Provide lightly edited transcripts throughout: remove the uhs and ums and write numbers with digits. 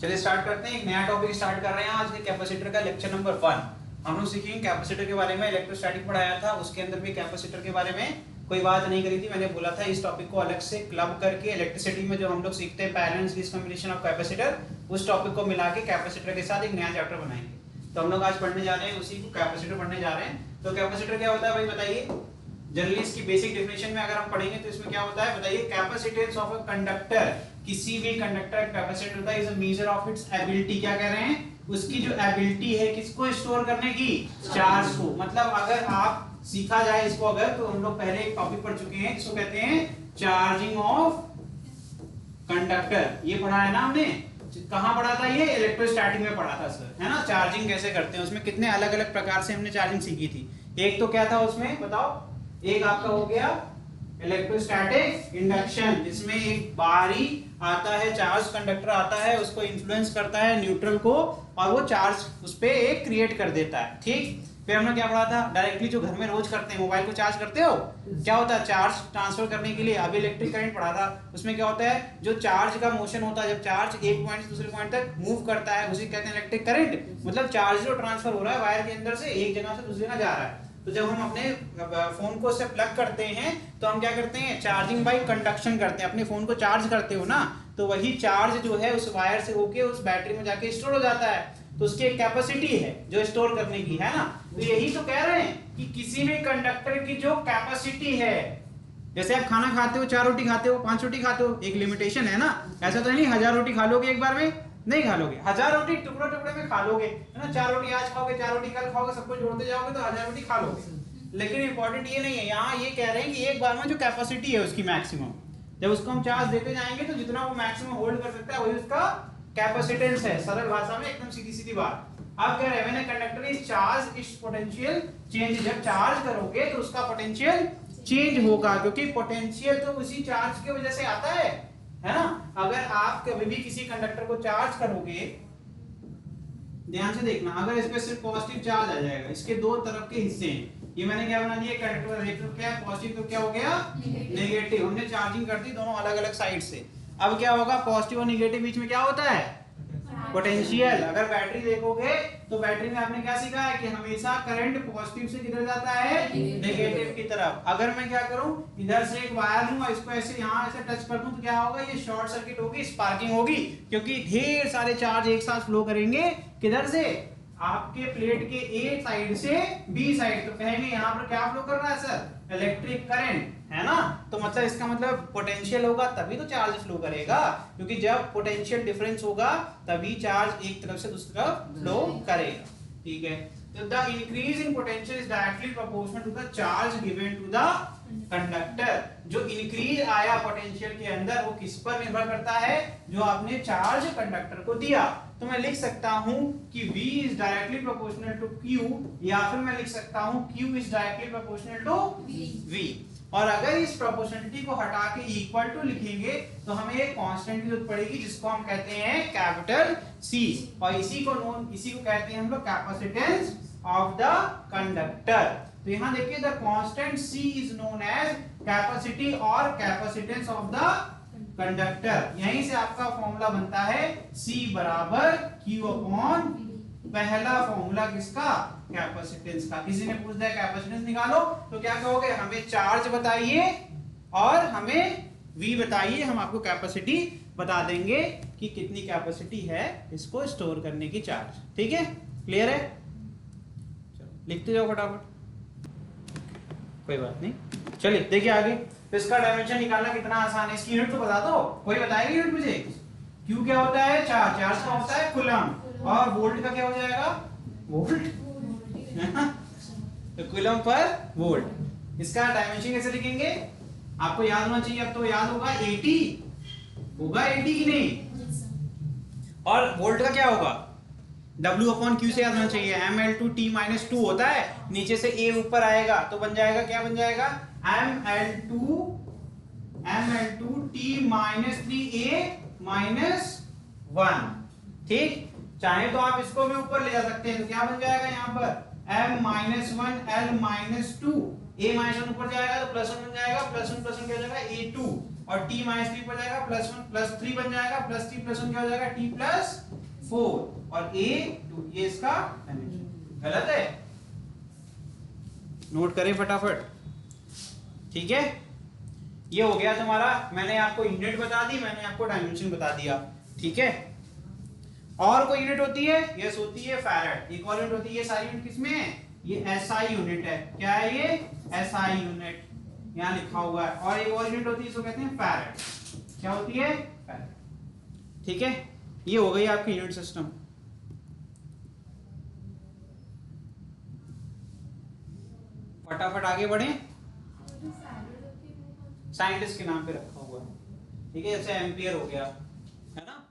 चलिए स्टार्ट करते हैं। एक नया टॉपिक स्टार्ट कर रहे हैं आज के कैपेसिटर का, लेक्चर नंबर 1। हम लोग सीखेंगे कैपेसिटर के बारे में। इलेक्ट्रोस्टैटिक पढ़ाया था, उसके अंदर भी कैपेसिटर के बारे में कोई बात नहीं करी थी। मैंने बोला था इस टॉपिक को अलग से क्लब करके इलेक्ट्रिसिटी में जो हम लोग सीखते हैं parallel series combination of capacitor, उस टॉपिक को मिला के कैपेसिटर के साथ एक नया चैप्टर बनाएंगे। तो हम लोग आज पढ़ने जा रहे हैं उसी को, कैपेसिटर पढ़ने जा रहे हैं। तो कैपेसिटर क्या होता है भाई बताइए। जनरली इसकी बेसिक डेफिनेशन में अगर हम पढ़ेंगे तो इसमें क्या होता है बताइए। कैपेसिटेंस ऑफ अ कंडक्टर, किसी भी कंडक्टर कैपेसिटर होता है, is a measure of its ability. क्या कह रहे हैं, उसकी जो एबिलिटी है किसको स्टोर करने की, चार्ज को। मतलब अगर आप सीखा जाए इसको अगर, तो हम लोग पहले एक टॉपिक पढ़ चुके हैं, इसको कहते हैं चार्जिंग ऑफ कंडक्टर। ये पढ़ा है ना हमने, कहां पढ़ा था ये, इलेक्ट्रोस्टैटिक में पढ़ा था सर, है ना। चार्जिंग कैसे करते हैं, उसमें कितने अलग अलग प्रकार से हमने चार्जिंग सीखी थी। एक तो क्या था उसमें बताओ, एक आपका हो गया इलेक्ट्रोस्टैटिक इंडक्शन, जिसमें एक बाहरी आता है चार्ज, कंडक्टर आता है, उसको इन्फ्लुएंस करता है न्यूट्रल को, और वो चार्ज उस पे एक क्रिएट कर देता है। ठीक, फिर हमने क्या पढ़ा था, डायरेक्टली जो घर में रोज करते हैं, मोबाइल को चार्ज करते हो, क्या होता है चार्ज ट्रांसफर करने के लिए अभी इलेक्ट्रिक करंट पढ़ा था। उसमें क्या होता है, जो चार्ज का मोशन होता है, जब चार्ज एक पॉइंट से दूसरे पॉइंट तक मूव करता है, उसे कहते हैं इलेक्ट्रिक करंट। मतलब चार्ज जो ट्रांसफर हो रहा है वायर के अंदर से एक जगह से दूसरी जगह जा रहा है। तो जब हम अपने फोन को उससे प्लग करते हैं तो हम क्या करते हैं, चार्जिंग बाय कंडक्शन करते हैं। अपने फोन को चार्ज करते हो ना, तो वही चार्ज जो है उस वायर से होके उस बैटरी में जाके स्टोर हो जाता है। तो उसकी एक कैपेसिटी है जो स्टोर करने की, है ना। तो यही तो कह रहे हैं कि किसी भी कंडक्टर की जो कैपेसिटी है, जैसे आप खाना खाते हो, 4 रोटी खाते हो, 5 रोटी खाते हो, एक लिमिटेशन है ना। ऐसा तो नहीं 1000 रोटी खा लोगे एक बार में, नहीं खा लोगे। 1000 रोटी टुकड़े टुकड़े में खा लोगे, है ना। 4 रोटी आज खाओगे, 4 रोटी कल खाओगे, सबको जोड़ते जाओगे तो 1000 रोटी खा लोगे। लेकिन इंपॉर्टेंट ये नहीं है, यहाँ ये कह रहे हैं कि एक बार में जो कैपेसिटी है उसकी मैक्सिमम, जब उसको हम चार्ज देते जाएंगे तो जितना वो मैक्सिमम होल्ड कर सकता है वही उसका कैपेसिटेंस है। सरल भाषा में एकदम सीधी सीधी बात। आप कह रहे हैं when a conductor is charge it's potential change, जब चार्ज करोगे तो उसका पोटेंशियल चेंज होगा, क्योंकि पोटेंशियल तो उसी चार्ज की वजह से आता है ना। अगर आप कभी भी किसी कंडक्टर को चार्ज करोगे, ध्यान से देखना, अगर इस पे सिर्फ पॉजिटिव चार्ज आ जाएगा, इसके दो तरफ के हिस्से हैं, ये मैंने क्या बना दिया, कंडक्टर एक तरफ क्या है पॉजिटिव, तो क्या हो गया नेगेटिव। हमने चार्जिंग कर दी दोनों अलग अलग साइड से। अब क्या होगा, पॉजिटिव और नेगेटिव बीच में क्या होता है, पोटेंशियल। अगर बैटरी देखोगे तो बैटरी में आपने क्या सीखा है कि हमेशा करंट पॉजिटिव से किधर जाता है, नेगेटिव की तरफ। अगर मैं क्या करूं, इधर से एक वायर लूं, इसको ऐसे यहां ऐसे टच कर दूं, तो क्या होगा, ये शॉर्ट सर्किट होगी, स्पार्किंग होगी, क्योंकि ढेर सारे चार्ज एक साथ फ्लो करेंगे किधर से, आपके प्लेट के ए साइड से बी साइड। तो कहेंगे यहाँ पर क्या फ्लो कर रहा है सर, इलेक्ट्रिक करंट, है ना। तो मतलब इसका मतलब पोटेंशियल होगा तभी तो चार्ज फ्लो करेगा, क्योंकि जब पोटेंशियल डिफरेंस होगा तभी चार्ज एक तरफ से दूसरी तरफ फ्लो करेगा। ठीक है, तो the increase in potential is directly proportional to the charge given to the conductor. जो इंक्रीज आया पोटेंशियल के अंदर वो किस पर निर्भर करता है, जो आपने चार्ज कंडक्टर को दिया। तो मैं लिख सकता हूं कि V is directly proportional to Q, या फिर मैं लिख सकता हूं Q is directly proportional to V। और अगर इस प्रोपोर्शनलिटी को हटा के इक्वल टू लिखेंगे तो हमें एक कांस्टेंट की जरूरत पड़ेगी, जिसको हम कहते हैं कैपिटल C, और इसी को कहते हैं हम लोग कैपेसिटेंस ऑफ द कंडक्टर। तो यहां देखिए, the constant C is known as capacity और कैपेसिटेंस ऑफ द कंडक्टर। यहीं से आपका फॉर्मूला बनता है C बराबर Q अपॉन, पहला फॉर्मूला किसका, कैपेसिटेंस का। किसी ने पूछ दिया कैपेसिटेंस निकालो, तो क्या कहोगे, हमें चार्ज बताइए और हमें V बताइए, हम आपको कैपेसिटी बता देंगे कि कितनी कैपेसिटी है इसको स्टोर करने की चार्ज। ठीक है, क्लियर है। चलो लिखते जाओ फटाफट, कोई बात नहीं। चलिए देखिए आगे। तो इसका डायमेंशन निकालना कितना आसान है, इसकी यूनिट तो बता दो, कोई बताएगा यूनिट मुझे। Q क्या होता है, चार्ज, चार्ज का होता है कूलम, और वोल्ट का क्या हो जाएगा, वोल्ट, तो कूलम पर वोल्ट। इसका डायमेंशन कैसे लिखेंगे, आपको याद होना चाहिए, अब तो याद होगा 80 होगा, 80 की नहीं। और वोल्ट का क्या होगा, W अपॉन Q से याद होना चाहिए, mL2T - 2 होता है, नीचे से A ऊपर आएगा तो बन जाएगा, क्या बन जाएगा, mL2T - 3A - 1। ठीक, चाहे तो आप इसको भी ऊपर ले जा सकते हैं, तो क्या बन जाएगा यहाँ पर m - 1 L - 2, A - 1 ऊपर जाएगा तो +1 बन जाएगा, +1 क्या हो जाएगा A2, और t माइनस 3 पर जाएगा प्लस 1 प्लस 3 बन जाएगा, प्लस 3 प्लस 1 क्या हो जाएगा t प्लस 4 और a 2, ये इसका डायमेंशन। गलत है, नोट करें फटाफट। ठीक है, ये हो गया तुम्हारा, मैंने आपको यूनिट बता दी, मैंने आपको डायमेंशन बता दिया। ठीक है, और कोई यूनिट होती है? यस होती है फैराड। एक और यूनिट होती है, ये सारी यूनिट किसमें है? ये एसआई यूनिट है। क्या है ये? एसआई यूनिट, यहाँ लिखा हुआ है। और एक और यूनिट होती है, इसको कहते हैं फैराड। क्या होती है? फैराड। ठीक है, ये हो गई आपकी यूनिट सिस्टम। फटाफट आगे बढ़े, साइंटिस्ट के नाम पे रखा हुआ है। ठीक है, जैसे एम्पियर हो गया, है ना?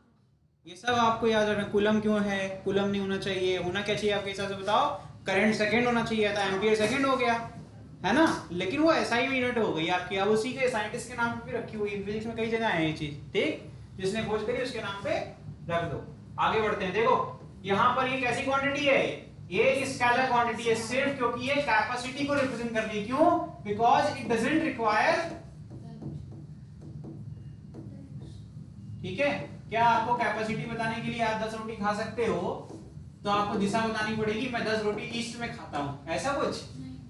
ये सब आपको याद रखना। कूलम क्यों है? कूलम नहीं होना चाहिए, होना क्या चाहिए आपके हिसाब से बताओ? करंट सेकंड होना चाहिए था, एम्पियर सेकंड हो गया, है ना? लेकिन वो एसआई यूनिट हो गई आपकी। अब उसी के साइंटिस्ट के नाम पे भी रखी हुई है, फिजिक्स में कई जगह है ये चीज। ठीक, जिसने खोज करी उसके नाम पे रख दो। आगे बढ़ते हैं। देखो यहाँ पर ये कैसी क्वांटिटी है? ये स्केलर क्वांटिटी है, सिर्फ क्योंकि ये कैपेसिटी को रिप्रेजेंट कर रही है। क्यों? Because it doesn't require. ठीक है, क्या आपको कैपेसिटी बताने के लिए आप 10 रोटी खा सकते हो तो आपको दिशा बतानी पड़ेगी, मैं 10 रोटी ईस्ट में खाता हूं, ऐसा कुछ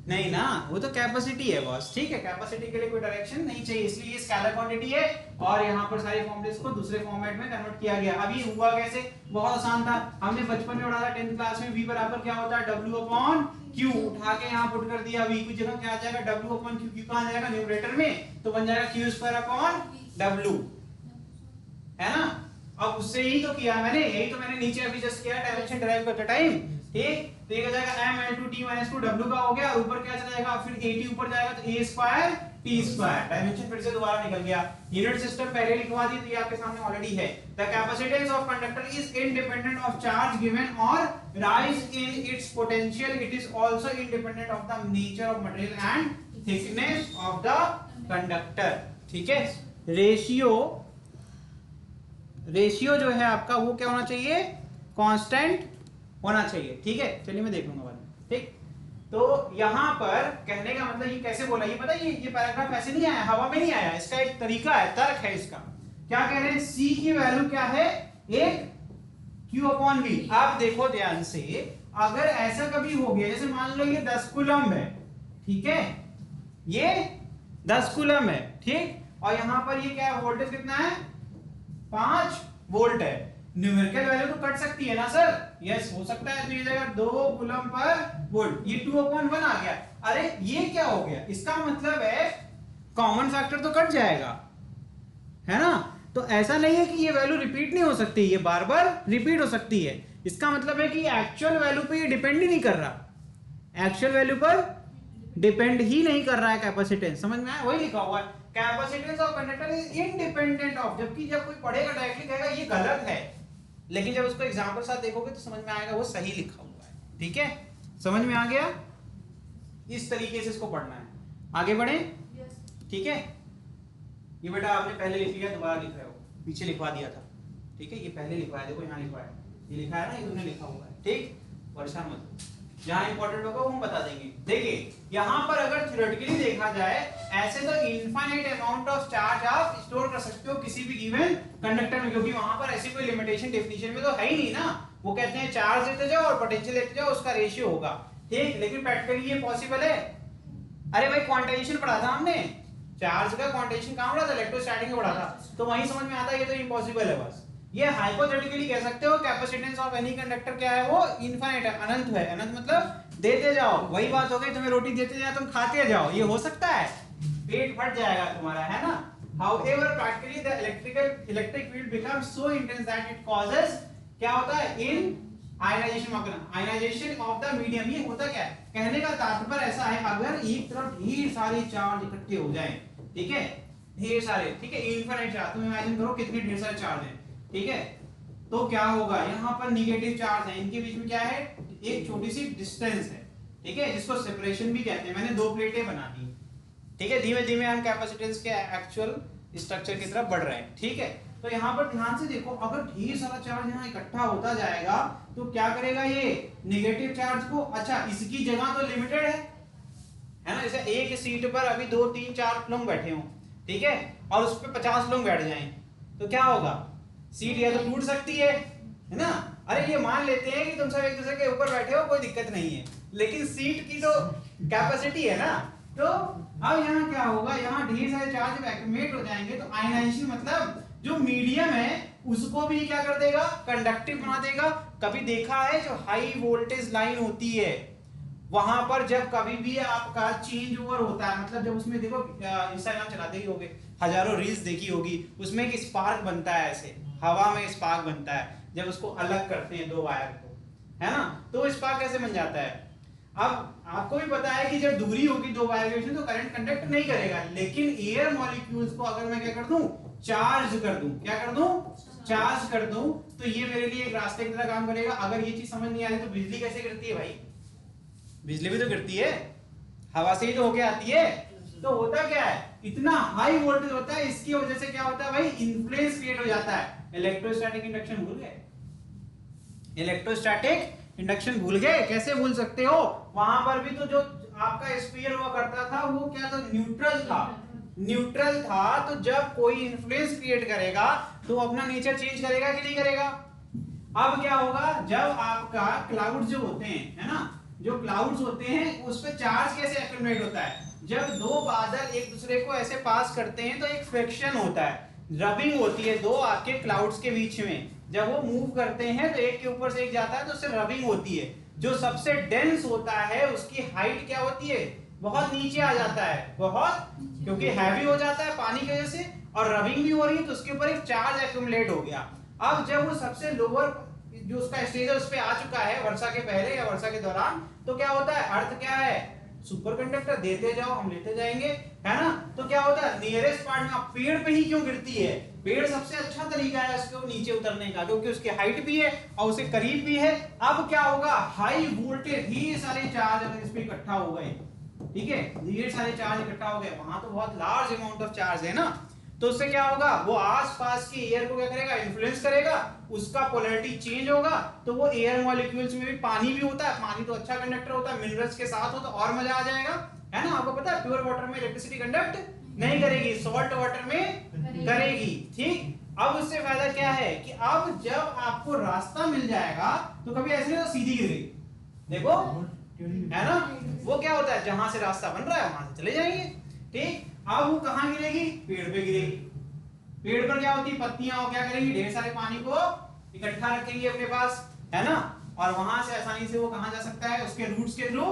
नहीं ना, वो तो कैपेसिटी है बॉस। ठीक है, कैपेसिटी के लिए कोई डायरेक्शन नहीं चाहिए, इसलिए ये स्केलर क्वांटिटी है। और यहाँ पर सारे फॉर्मूलेस को दूसरे फॉर्मेट में कन्वर्ट किया गया। अब ये हुआ कैसे? बहुत आसान था, हमने बचपन में पढ़ा था 10th क्लास में। v बराबर क्या होता है? w upon q। उठा के यहाँ पुट कर दिया, v की जगह क्या आ जाएगा? w upon q। q कहाँ जाएगा? न्यूमरेटर में, तो बन जाएगा q स्क्वायर अपॉन w, है ना? अब उससे ही तो किया मैंने, यही तो मैंने नीचे अभी जस्ट किया डायमेंशन डिराइव करते टाइम। ठीक, तो ये हो जाएगा m(l2t - 2w) का हो गया, और ऊपर क्या चला जाएगा? फिर at ऊपर जाएगा तो a square t square. Dimension फिर से दोबारा निकल गया। यूनिट सिस्टम पहले लिखवा दी, तो ये आपके सामने ऑलरेडी है। The capacitance of conductor is independent of charge given और rise in its potential. It is also independent of the nature of material and thickness of the conductor. ठीक है, रेशियो जो है आपका वो क्या होना चाहिए? कांस्टेंट होना चाहिए। ठीक है, चलिए मैं देख लूंगा बाद में। ठीक, तो यहां पर कहने का मतलब ये कैसे बोला, ये पता है? ये पैराग्राफ ऐसे नहीं आया, हवा में नहीं आया, इसका एक तरीका है, तर्क है इसका। क्या कह रहे हैं? C की वैल्यू क्या है? एक Q अपॉन V। आप देखो ध्यान से, अगर ऐसा कभी हो गया, जैसे मान लो ये 10 कूलम है, ठीक है, ये 10 कूलम है, ठीक, और यहां पर ये क्या है? वोल्टेज कितना है? 5 वोल्ट है। न्यूमेरिकल वैल्यू तो कट सकती है ना सर? यस, हो सकता है। तो ये जाएगा 2 कूलम पर वोल्ट, ये 2/1 आ गया। अरे ये क्या हो गया? इसका मतलब है कॉमन फैक्टर तो कट जाएगा, है ना? तो ऐसा नहीं है कि ये वैल्यू रिपीट नहीं हो सकती, ये बार बार रिपीट हो सकती है। इसका मतलब है कि एक्चुअल वैल्यू पे ये डिपेंड ही नहीं कर रहा, एक्चुअल वैल्यू पर डिपेंड ही नहीं कर रहा है कैपेसिटेंस। समझ में आया? वही लिखा हुआ है, capacitance of conductor is independent of. जबकि जब कोई पढ़ेगा डायरेक्टली कहेगा ये गलत है, लेकिन जब उसको एग्जांपल साथ देखोगे तो समझ में आएगा वो सही लिखा हुआ है। ठीक है, समझ में आ गया? इस तरीके से इसको पढ़ना है। आगे बढ़े? ठीक है, ये बेटा आपने पहले लिख लिया, दोबारा लिख रहे हो, पीछे लिखवा दिया था। ठीक है, ये पहले लिखवाया, देखो यहाँ लिखवाया, ये लिखा है ना, ये तुमने लिखा हुआ है। ठीक, परेशान मत हो, जहां इंपॉर्टेंट होगा वो हम बता देंगे। देखिए यहां पर अगर थ्योरेटिकली देखा जाए, ऐसे तो इनफाइनाइट अमाउंट ऑफ चार्ज आप स्टोर कर सकते हो किसी भी गिवन कंडक्टर में, क्योंकि वहां पर ऐसी कोई लिमिटेशन डेफिनेशन में तो है ही नहीं ना। वो कहते हैं चार्ज देते जाओ और पोटेंशियल देते जाओ, उसका रेशियो होगा। ठीक, लेकिन प्रैक्टिकली ये पॉसिबल है? अरे भाई क्वांटाइजेशन पढ़ा था हमने, चार्ज का क्वांटाइजेशन कहां पढ़ा था? इलेक्ट्रोस्टैटिक में पढ़ा था, तो वहीं समझ में आता है ये तो इम्पॉसिबल है। बस ये हाइपोथेटिकली कह सकते हो कैपेसिटेंस ऑफ एनी कंडक्टर क्या है? वो इनफाइनाइट है, अनंत है। अनंत मतलब देते जाओ, वही बात हो गई, तुम्हें रोटी देते जाओ, तुम खाते जाओ, ये हो सकता है? पेट फट जाएगा तुम्हारा, है ना? However, practically the electric field becomes so intense that it causes क्या होता है? Ionization of the medium. ये होता क्या है? कहने का तात्पर्य ऐसा है, अगर एक तरफ ढेर सारे चार्ज इकट्ठे हो जाएं, ठीक है, ढेर सारे, ठीक है, इनफिनिट चार्ज, तुम इमेजिन करो कितने ढेर सारे चार्ज हैं, ठीक है, तो क्या होगा? यहाँ पर निगेटिव चार्ज है, इनके बीच में क्या है? एक छोटी सी डिस्टेंस है, ठीक है, जिसको सेपरेशन भी कहते हैं। मैंने 2 प्लेटें बना दी, ठीक है, धीमे धीमे हम कैपेसिटेंस के एक्चुअल स्ट्रक्चर की तरफ बढ़ रहे हैं। ठीक है, तो यहाँ पर ध्यान से देखो, अगर ढेर सारा चार्ज यहाँ इकट्ठा होता जाएगा तो क्या करेगा ये? नेगेटिव चार्ज को, अच्छा इसकी जगह तो लिमिटेड है ना? जैसे एक सीट पर अभी 2 3 4 लोग बैठे हों, ठीक है, और उस पर 50 लोग बैठ जाएं तो क्या होगा? सीट या तो टूट सकती है ना। अरे ये मान लेते हैं कि तुम सब एक दूसरे के ऊपर बैठे हो, कोई दिक्कत नहीं है, लेकिन सीट की तो कैपेसिटी है ना। तो अब यहाँ क्या होगा, यहाँ ढेर सारे चार्ज जब एक्यूमुलेट हो जाएंगे तो आयनाइजेशन मतलब जो मीडियम है उसको भी क्या कर देगा? कंडक्टिव बना देगा। कभी देखा है जो हाई वोल्टेज लाइन होती है वहां पर जब कभी भी आपका चेंज ओवर होता है, मतलब जब उसमें देखो इंस्टाग्राम चलाते ही होगे, हजारों रील्स देखी होगी, उसमें एक स्पार्क बनता है, ऐसे हवा में स्पार्क बनता है जब उसको अलग करते हैं दो वायर को, है ना। तो वो स्पार्क कैसे बन जाता है? अब आपको भी पता है कि जब दूरी होगी दो वायर के बीच में तो करंट कंडक्ट नहीं करेगा, लेकिन एयर मॉलिक्यूल्स को अगर मैं क्या कर दूं? चार्ज कर दूं। क्या कर दूं? चार्ज कर दूं, तो ये मेरे लिए एक रास्ते की तरह काम करेगा। अगर ये चीज समझ नहीं आ रही तो बिजली कैसे गिरती है भाई? बिजली भी तो गिरती है, हवा से ही तो होके आती है। तो होता क्या है, इतना हाई वोल्टेज होता है, इसकी वजह से क्या होता है भाई? इन्फ्लुएंस क्रिएट हो जाता है। इलेक्ट्रोस्टैटिक इंडक्शन भूल गए? इलेक्ट्रोस्टैटिक इंडक्शन भूल गए? कैसे भूल सकते हो? वहां पर भी तो जो आपका स्फीयर हुआ करता था वो क्या था? न्यूट्रल था। न्यूट्रल था, तो जब कोई इन्फ्लुएंस क्रिएट करेगा तो अपना नेचर चेंज करेगा कि नहीं करेगा? अब क्या होगा, जब आपका क्लाउड जो होते हैं, है ना, जो क्लाउड्स होते हैं उस पर चार्ज कैसे एक्यूमुलेट होता है? जब दो बादल एक दूसरे को ऐसे पास करते हैं तो एक फ्रिक्शन होता है, रबिंग होती है दो आपके क्लाउड्स के बीच में। जब वो मूव करते हैं तो एक के ऊपर से एक जाता है तो उससे रबिंग होती है। जो सबसे डेंस होता है उसकी हाइट क्या होती है? बहुत नीचे आ जाता है, बहुत, क्योंकि हैवी हो जाता है पानी की वजह से, और रबिंग भी हो रही है तो उसके ऊपर एक चार्ज एक्यूमुलेट हो गया। अब जब वो सबसे लोअर जो उसका स्टेज है उस पे आ चुका है वर्षा के पहले या वर्षा के दौरान, तो क्या होता है? अर्थ क्या है? Super conductor. देते जाओ हम लेते जाएंगे, है ना। तो क्या होता है? नियरेस्ट पार्ट में। पेड़ पे ही क्यों गिरती है? पेड़ सबसे अच्छा तरीका है उसको नीचे उतरने का, क्योंकि उसकी हाइट भी है और उसके करीब भी है। अब क्या होगा? हाई वोल्टेज, ढेर सारे चार्ज अगर इस पे इकट्ठा हो गए, ठीक है, ढेर सारे चार्ज इकट्ठा हो गए, वहां तो बहुत लार्ज अमाउंट ऑफ चार्ज है ना, तो उससे क्या होगा? वो आसपास की एयर को क्या करेगा? इन्फ्लुएंस करेगा, उसका पोलैरिटी चेंज होगा। तो वो एयर मॉलिक्यूल्स में भी पानी भी होता है, पानी तो अच्छा कंडक्टर होता है, मिनरल्स के साथ हो तो और मजा आ जाएगा, है ना। आपको पता है प्योर वाटर में इलेक्ट्रिसिटी कंडक्ट नहीं करेगी, सॉल्ट वाटर में करेगी, ठीक। अब उससे फायदा क्या है कि अब जब आपको रास्ता मिल जाएगा तो कभी ऐसे नहीं तो सीधी गिरेगी, देखो, है ना। वो क्या होता है? जहां से रास्ता बन रहा है वहां से चले जाएंगे, ठीक। अब वो कहां गिरेगी? पेड़ पे गिरेगी। पेड़ पर क्या होती है? पत्तियां, वो क्या करेंगी? ढेर सारे पानी को इकट्ठा रखेंगे अपने पास, है ना, और वहां से आसानी से वो कहां जा सकता है? उसके रूट्स के थ्रू,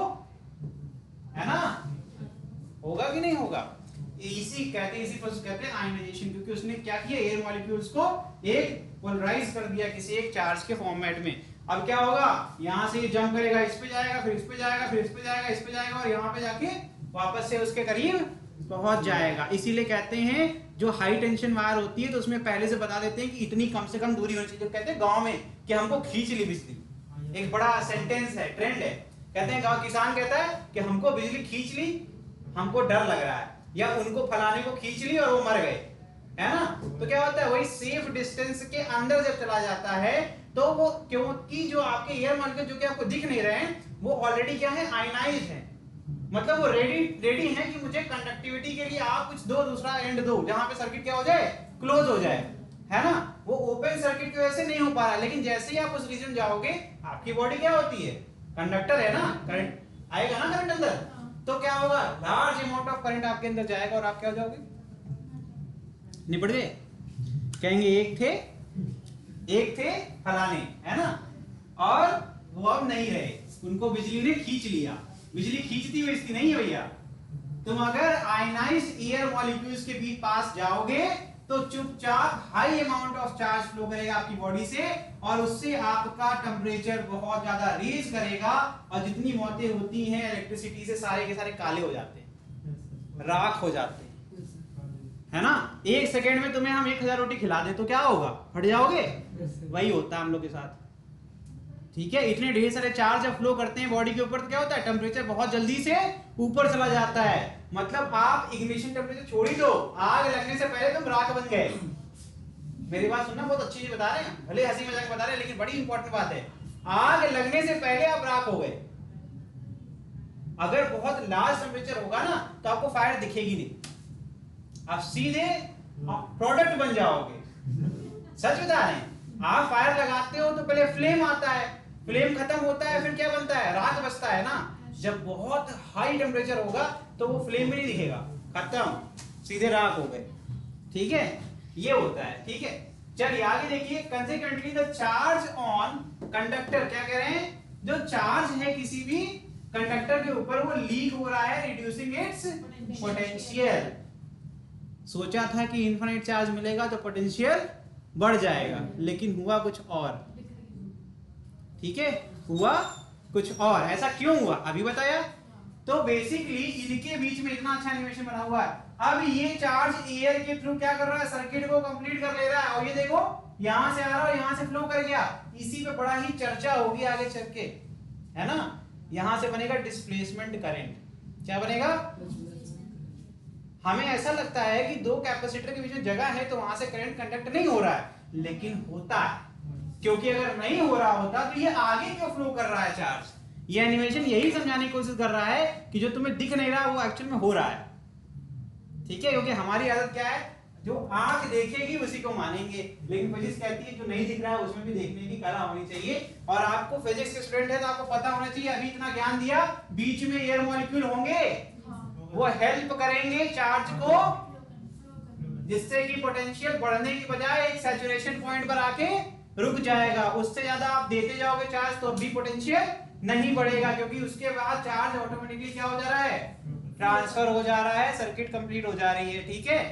है ना। होगा कि नहीं होगा? इसी प्रोसेस कहते हैं आयनाइजेशन, क्योंकि उसने क्या किया? एयर मॉलिक्यूल्स को एक पोलराइज कर दिया किसी एक चार्ज के फॉर्मेट में। अब क्या होगा? यहां से ये जंप करेगा, इस पे जाएगा, फिर इस पे जाएगा, फिर इस पे जाएगा, इस पे जाएगा, और यहां पे जाके वापस से उसके करीब पहुंच जाएगा। इसीलिए कहते हैं जो हाई टेंशन वायर होती है तो उसमें पहले से बता देते हैं कि इतनी कम से कम दूरी होनी चाहिए। कहते हैं गांव में कि हमको खींच ली बिजली, एक बड़ा सेंटेंस है, ट्रेंड है। कहते हैं गांव किसान कहता है कि हमको बिजली खींच ली, हमको डर लग रहा है, या उनको फलाने को खींच ली और वो मर गए, है ना। तो क्या होता है? वही सेफ डिस्टेंस के अंदर जब चला जाता है तो वो, क्योंकि जो आपके एयर मॉलिक्यूल जो कि आपको दिख नहीं रहे हैं वो ऑलरेडी क्या है? आयनाइज्ड है, मतलब वो रेडी है कि मुझे कंडक्टिविटी के लिए आप कुछ दो, दूसरा एंड दो, जहां पे सर्किट क्या हो जाए? क्लोज हो जाए, है ना। वो ओपन सर्किट की वजह से नहीं हो पा रहा, लेकिन जैसे ही आप उस रीजन जाओगे आपकी बॉडी क्या होती है? कंडक्टर है ना, करंट आएगा ना करंट अंदर, तो क्या होगा? लार्ज अमाउंट ऑफ करंट आपके अंदर जाएगा और आप क्या हो जाओगे? निपट गए। कहेंगे एक थे फलाने, है ना, और वो अब नहीं रहे, उनको बिजली ने खींच लिया। बिजली खींचती हुई इसकी नहीं है भैया। तुम अगर आयनाइज्ड एयर मॉलिक्यूल्स के बीच पास जाओगे तो चुपचाप high amount of charge flow करेगा आपकी बॉडी से, और उससे आपका टेम्परेचर बहुत ज्यादा रेज करेगा, और जितनी मौतें होती हैं इलेक्ट्रिसिटी से सारे के सारे काले हो जाते हैं, राख हो जाते हैं, है ना। एक सेकेंड में तुम्हें हम 1000 रोटी खिला दे तो क्या होगा? फट जाओगे। वही होता है हम लोग के साथ, ठीक है। इतने ढेर सारे चार्ज जब फ्लो करते हैं बॉडी के ऊपर तो क्या होता है? टेम्परेचर बहुत जल्दी से ऊपर चला जाता है। मतलब आप इग्निशन टेम्परेचर छोड़ ही दो, आग लगने से पहले तुम राख बन गए। मेरी बात सुनना, बहुत अच्छी चीज बता रहे हैं, भले हंसी मजाक बता रहे हैं, लेकिन बड़ी इंपॉर्टेंट बात है। आग लगने से पहले आप राख हो गए। अगर बहुत लार्ज टेम्परेचर होगा ना तो आपको फायर दिखेगी नहीं, आप सीधे प्रोडक्ट बन जाओगे। सच बता रहे हैं, आप फायर लगाते हो तो पहले फ्लेम आता है, फ्लेम खत्म होता है, फिर क्या बनता है, राख बचता है ना। जब बहुत हाई टेम्परेचर होगा तो वो फ्लेम भी नहीं दिखेगा, खत्म, सीधे राख हो गए। ठीक है, ये होता है। ठीक है, चलिए आगे देखिए। कंसेक्वेंटली द चार्ज ऑन कंडक्टर, क्या कह रहे हैं, जो चार्ज है किसी भी कंडक्टर के ऊपर वो लीक हो रहा है, रिड्यूसिंग इट्स पोटेंशियल। सोचा था कि इनफिनिट चार्ज मिलेगा तो पोटेंशियल बढ़ जाएगा, लेकिन हुआ कुछ और। ठीक है, हुआ कुछ और। ऐसा क्यों हुआ अभी बताया। तो बेसिकली इनके बीच में इतना अच्छा एनिमेशन बना हुआ है। अब ये चार्ज एयर के थ्रू क्या कर रहा है, सर्किट को कंप्लीट कर ले रहा है, और ये देखो यहां से आ रहा है, यहां से फ्लो कर गया। इसी पे बड़ा ही चर्चा होगी आगे चल के, है ना। यहां से बनेगा डिस्प्लेसमेंट करंट। क्या बनेगा, हमें ऐसा लगता है कि दो कैपेसिटर के बीच में जगह है तो वहां से करंट कंडक्ट नहीं हो रहा है, लेकिन होता है। क्योंकि अगर नहीं हो रहा होता तो ये आगे क्यों फ्लो कर रहा है चार्ज। ये एनिमेशन यही समझाने की कोशिश कर रहा है कि जो तुम्हें दिख नहीं रहा वो एक्चुअल में हो रहा है। ठीक है, क्योंकि हमारी आदत क्या है, जो आंख देखेगी उसी को मानेंगे, लेकिन फिजिक्स कहती है जो नहीं दिख रहा है उसमें भी देखने की कला होनी चाहिए। और आपको फिजिक्स के स्टूडेंट है तो आपको पता होना चाहिए, अभी इतना ज्ञान दिया, बीच में एयर मॉलिक्यूल होंगे, वो हेल्प करेंगे चार्ज को, जिससे कि पोटेंशियल बढ़ने की बजाय एक सैचुरेशन पॉइंट पर आके रुक जाएगा। उससे ज्यादा आप देते जाओगे चार्ज तो अभी पोटेंशियल नहीं बढ़ेगा, क्योंकि उसके बाद चार्ज ऑटोमेटिकली क्या हो जा रहा है, ट्रांसफर हो जा रहा है, सर्किट कंप्लीट हो जा रही है। ठीक है,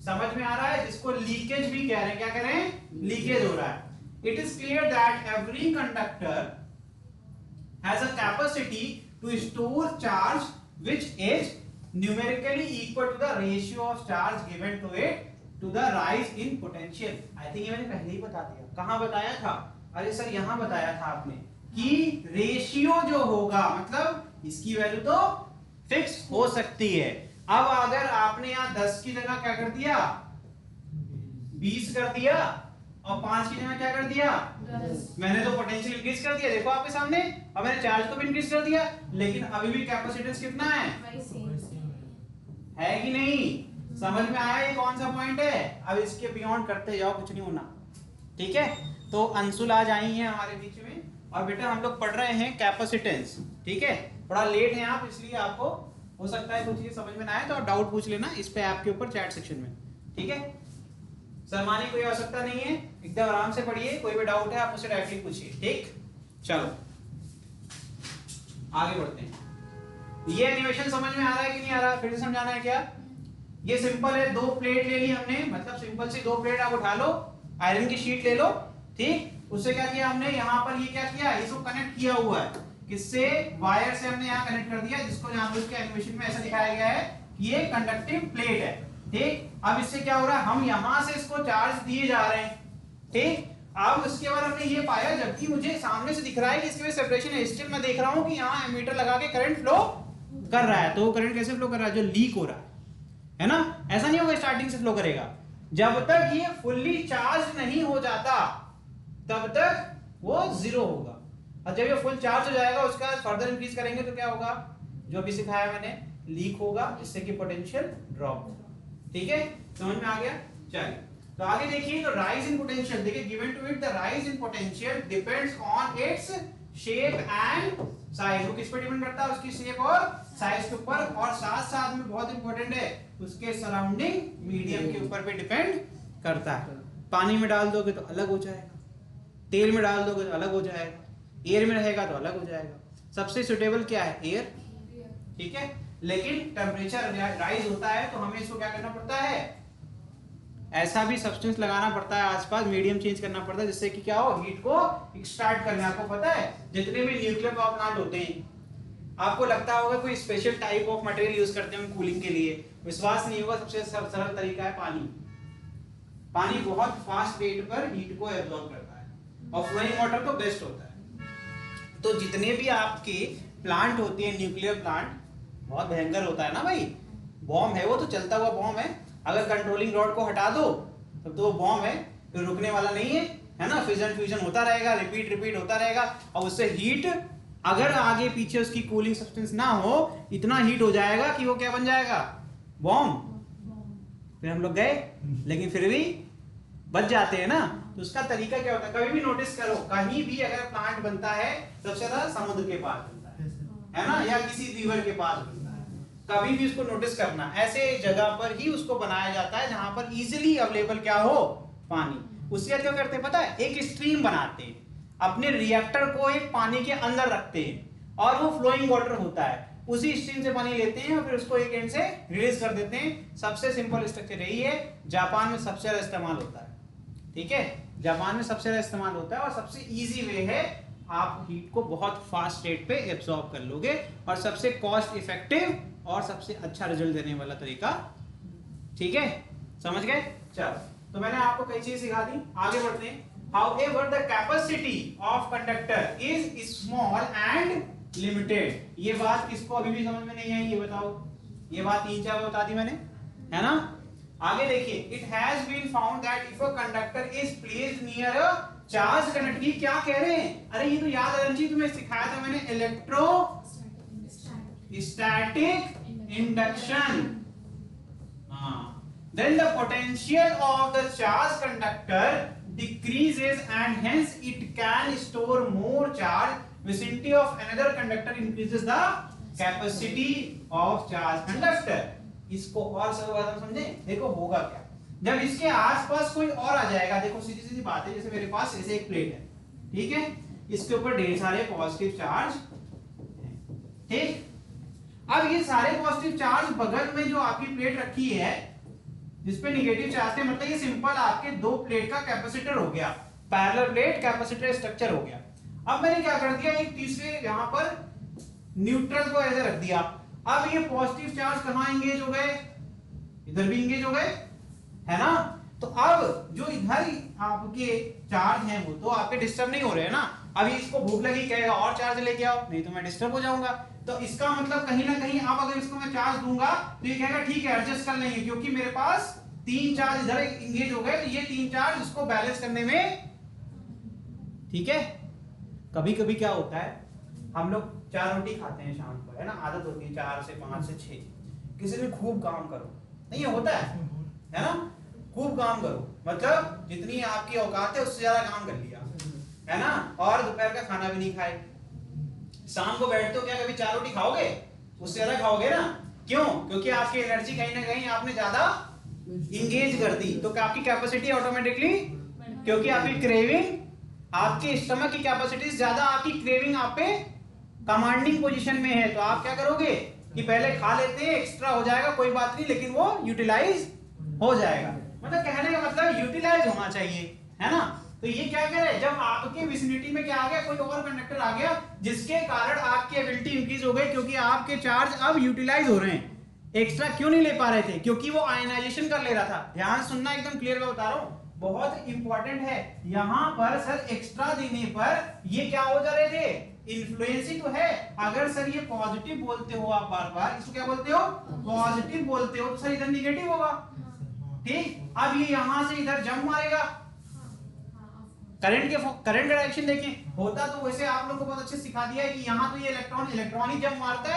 समझ में आ रहा है, जिसको लीकेज भी कह रहे हैं। क्या कह रहे हैं, लीकेज हो रहा है। It is clear that every conductor has a capacity to store charge which is numerically equal to the ratio of charge given to it to the rise in potential. I think ये मैंने पहले ही बता दिया। कहाँ बताया था, अरे sir यहाँ बताया था आपने कि रेशियो जो होगा, मतलब इसकी वैल्यू तो फिक्स हो सकती है। अब अगर आपने यहाँ 10 की जगह क्या कर दिया, 20 कर दिया, और 5 की जगह क्या कर दिया, 10, मैंने तो पोटेंशियल इंक्रीज कर दिया, देखो आपके सामने। अब मैंने चार्ज को भी इंक्रीज कर दिया, लेकिन अभी भी कैपेसिटेंस कितना है कि नहीं। समझ में आया ये कौन सा पॉइंट है। अब इसके बियॉन्ड करते जाओ, कुछ नहीं होना। ठीक है, तो अंशुल आज आई हैं हमारे बीच में, और बेटा हम लोग पढ़ रहे हैं कैपेसिटेंस। ठीक है, थोड़ा लेट हैं आप, इसलिए आपको हो सकता है कुछ चीज समझ में ना आए, तो डाउट पूछ लेना इस पे ऐप के ऊपर चैट सेक्शन में। ठीक है, शर्माने कोई आवश्यकता नहीं है, एकदम आराम से पढ़िए, कोई भी डाउट है आप मुझसे डायरेक्टली पूछिए। ठीक, चलो आगे बढ़ते हैं। ये एनिमेशन समझ में आ रहा है कि नहीं आ रहा, फिर से समझाना है क्या। ये सिंपल है, दो प्लेट ले ली हमने, मतलब सिंपल सी दो प्लेट आप उठा लो, आयरन की शीट ले लो। ठीक, उससे क्या किया हमने, यहाँ पर ये क्या किया, इसको कनेक्ट किया हुआ है, किससे, वायर से हमने यहाँ कनेक्ट कर दिया, जिसको यहाँ पे उसके एनिमेशन में ऐसा दिखाया गया है कि ये कंडक्टिव प्लेट है। ठीक, अब इससे क्या हो रहा है, हम यहाँ से इसको चार्ज दिए जा रहे हैं। ठीक, अब उसके बाद हमने ये पाया, जबकि मुझे सामने से दिख रहा है कि इसके सेपरेशन है, स्टिल मैं देख रहा हूँ कि यहाँ एमीटर लगा के करंट फ्लो कर रहा है। तो वो करंट कैसे फ्लो कर रहा है, जो लीक हो रहा है ना। ऐसा नहीं होगा स्टार्टिंग से फ्लो करेगा, जब तक ये फुल्ली चार्ज नहीं हो जाता तब तक वो जीरो होगा, और जब ये फुल चार्ज हो जाएगा उसका फर्दर इंक्रीज करेंगे तो क्या होगा, जो अभी सिखाया मैंने, लीक होगा, जिससे कि पोटेंशियल ड्रॉप होगा। ठीक है, समझ में आ गया। चलिए तो आगे देखिए, तो राइज इन पोटेंशियल, देखिए given to it the rise in potential depends on its shape and size. वो किस पे डिपेंड करता है, उसकी शेप और साइज के ऊपर, और साथ साथ में बहुत इंपॉर्टेंट है उसके सराउंडिंग मीडियम के ऊपर भी डिपेंड करता है। पानी में डाल दोगे तो अलग हो जाएगा, तेल में डाल दोगे तो अलग हो जाएगा, एयर में रहेगा तो अलग हो जाएगा। सबसे सुटेबल क्या है, एयर। ठीक है, लेकिन टेम्परेचर राइज होता है तो हमें इसको क्या करना पड़ता है, ऐसा भी सब्सटेंस लगाना पड़ता है आसपास, मीडियम चेंज करना पड़ता है, जिससे कि क्या हो, हीट को एक्सट्रैक्ट करने। आपको पता है जितने भी न्यूक्लियर पावर प्लांट होते हैं, आपको लगता होगा कोई special type of material use करते हैं कूलिंग के लिए, विश्वास नहीं होगा। सबसे सरल तरीका है पानी। पानी बहुत फास्ट रेट पर हीट को एब्जॉर्ब करता है, और फ्लोइंग वाटर तो बेस्ट होता है। तो जितने भी आपके प्लांट होते हैं, न्यूक्लियर प्लांट बहुत भयंकर होता है ना भाई, बॉम्ब है वो, तो चलता हुआ बॉम्ब है। अगर कंट्रोलिंग रॉड को हटा दो तब तो वो बॉम्ब है, फिर रुकने वाला नहीं है, है ना। फिजन फ्यूजन होता रहेगा, रिपीट होता रहेगा, और उससे हीट, अगर आगे पीछे उसकी कूलिंग सब्सटेंस ना हो, इतना हीट हो जाएगा कि वो क्या बन जाएगा, बॉम्ब। फिर हम लोग गए, लेकिन फिर भी बच जाते हैं ना। तो उसका तरीका क्या होता है, कभी भी नोटिस करो, कहीं भी अगर प्लांट बनता है सबसे ज्यादा समुद्र के पास बनता है ना, या किसी रिवर के पास बनता है। कभी भी उसको नोटिस करना, ऐसे जगह पर ही उसको बनाया जाता है जहां पर इजीली अवेलेबल क्या हो, पानी। उसके बाद क्या करते हैं पता है, एक स्ट्रीम बनाते हैं, अपने रिएक्टर को एक पानी के अंदर रखते हैं और वो फ्लोइंग वाटर होता है, उसी स्ट्रीम से पानी लेते हैं और फिर उसको एक एंड से रिलीज कर देते हैं। सबसे सिंपल स्ट्रक्चर यही है, जापान में सबसे ज्यादा इस्तेमाल होता है। ठीक है, जापान में सबसे ज्यादा इस्तेमाल होता है और सबसे इजी वे है, आप हीट को बहुत फास्ट रेट पे एब्सॉर्ब कर लोगे और सबसे कॉस्ट इफेक्टिव और सबसे अच्छा रिजल्ट देने वाला तरीका। ठीक है, समझ गए? चलो, तो मैंने आपको कई चीज सिखा दी, आगे बढ़ते हैं। However, the capacity of conductor is small and limited. ये बात किसको अभी भी समझ में नहीं आई, ये बताओ। ये बात 3-4 बता दी मैंने, है ना। आगे देखिए, it has been found that if a conductor is placed near a charged conductor, ये क्या कह रहे हैं? अरे ये तो याद है जी, तुम्हें सिखाया था मैंने, इलेक्ट्रोस्टैटिक इंडक्शन। हाँ, then the potential of the charged conductor decreases and hence it can store more charge. Vicinity of another conductor increases the capacity of charged conductor. इसको और सरल बात में समझे, देखो होगा क्या जब इसके आसपास कोई और आ जाएगा। देखो सीधी सीधी बात है, जैसे मेरे पास ऐसे एक प्लेट है, ठीक है, इसके ऊपर ढेर सारे पॉजिटिव चार्ज हैं, ठीक। अब ये सारे पॉजिटिव चार्ज बगल में जो आपकी प्लेट रखी है जिसपे नेगेटिव चार्ज थे, मतलब ये सिंपल आपके दो प्लेट का कैपेसिटर हो गया, पैरेलल प्लेट कैपेसिटर स्ट्रक्चर हो गया। अब मैंने क्या कर दिया, एक तीसरे यहां पर न्यूट्रल को ऐसे रख दिया। अब ये पॉजिटिव चार्ज कहां एंगेज हो गए, इधर भी एंगेज हो गए, है ना। तो अब जो इधर आपके चार्ज हैं वो तो आपके डिस्टर्ब नहीं हो रहे हैं ना। अभी इसको भूख लगी, कहेगा और चार्ज लेके आओ, नहीं तो मैं डिस्टर्ब हो जाऊंगा। तो इसका मतलब कहीं ना कहीं अब अगर इसको मैं चार्ज दूंगा तो ये कहेगा ठीक है एडजस्ट कर लेंगे, क्योंकि मेरे पास 3 चार्ज इधर एंगेज हो गए, तो ये 3 चार्ज इसको बैलेंस करने में, ठीक है। कभी कभी क्या होता है, हम लोग 4 रोटी खाते हैं शाम को, है ना, आदत होती है 4 से 5 से 6। किसी ने खूब काम करो, नहीं ये होता है ना, खूब काम करो, मतलब जितनी आपकी औकात है उससे ज्यादा काम कर लिया, है ना, और दोपहर का खाना भी नहीं खाए। शाम को बैठते हो, क्या कभी 4 रोटी खाओगे, उससे ज्यादा खाओगे ना। क्यों? क्योंकि आपकी एनर्जी कहीं ना कहीं आपने ज्यादा इंगेज कर दी, तो आपकी कैपेसिटी ऑटोमेटिकली, क्योंकि आपकी क्रेविंग, आपके स्टमक की कैपेसिटी ज्यादा, आपकी क्रेविंग आप पे कमांडिंग पोजीशन में है, तो आप क्या करोगे कि पहले खा लेते हैं, एक्स्ट्रा हो जाएगा कोई बात नहीं, लेकिन वो यूटिलाइज हो जाएगा। मतलब कहने का मतलब यूटिलाइज होना चाहिए, है ना। तो ये क्या कह रहे हैं, जब आपके विसिनिटी में क्या आ गया, कोई और कंडक्टर आ गया जिसके कारण आपकी एबिलिटी इंक्रीज हो गई, क्योंकि आपके चार्ज अब यूटिलाइज हो रहे हैं। एक्स्ट्रा क्यों नहीं ले पा रहे थे, क्योंकि वो आयनाइजेशन कर ले रहा था। ध्यान सुनना, एकदम क्लियर मैं बता रहा हूं, बहुत इंपॉर्टेंट है। यहां पर सर एक्स्ट्रा देने पर ये क्या हो जा रहे थे, इन्फ्लुएंस ही तो है। अगर सर ये पॉजिटिव बोलते हो आप बार बार, इसको क्या बोलते हो, पॉजिटिव बोलते हो, तो सर इधर निगेटिव होगा, ठीक। अब ये यहां से इधर जंप मारेगा, करंट डायरेक्शन देखें, होता तो वैसे आप लोगों को बहुत अच्छे सिखा दिया है कि यहाँ तो ये इलेक्ट्रॉन ही जंप मारता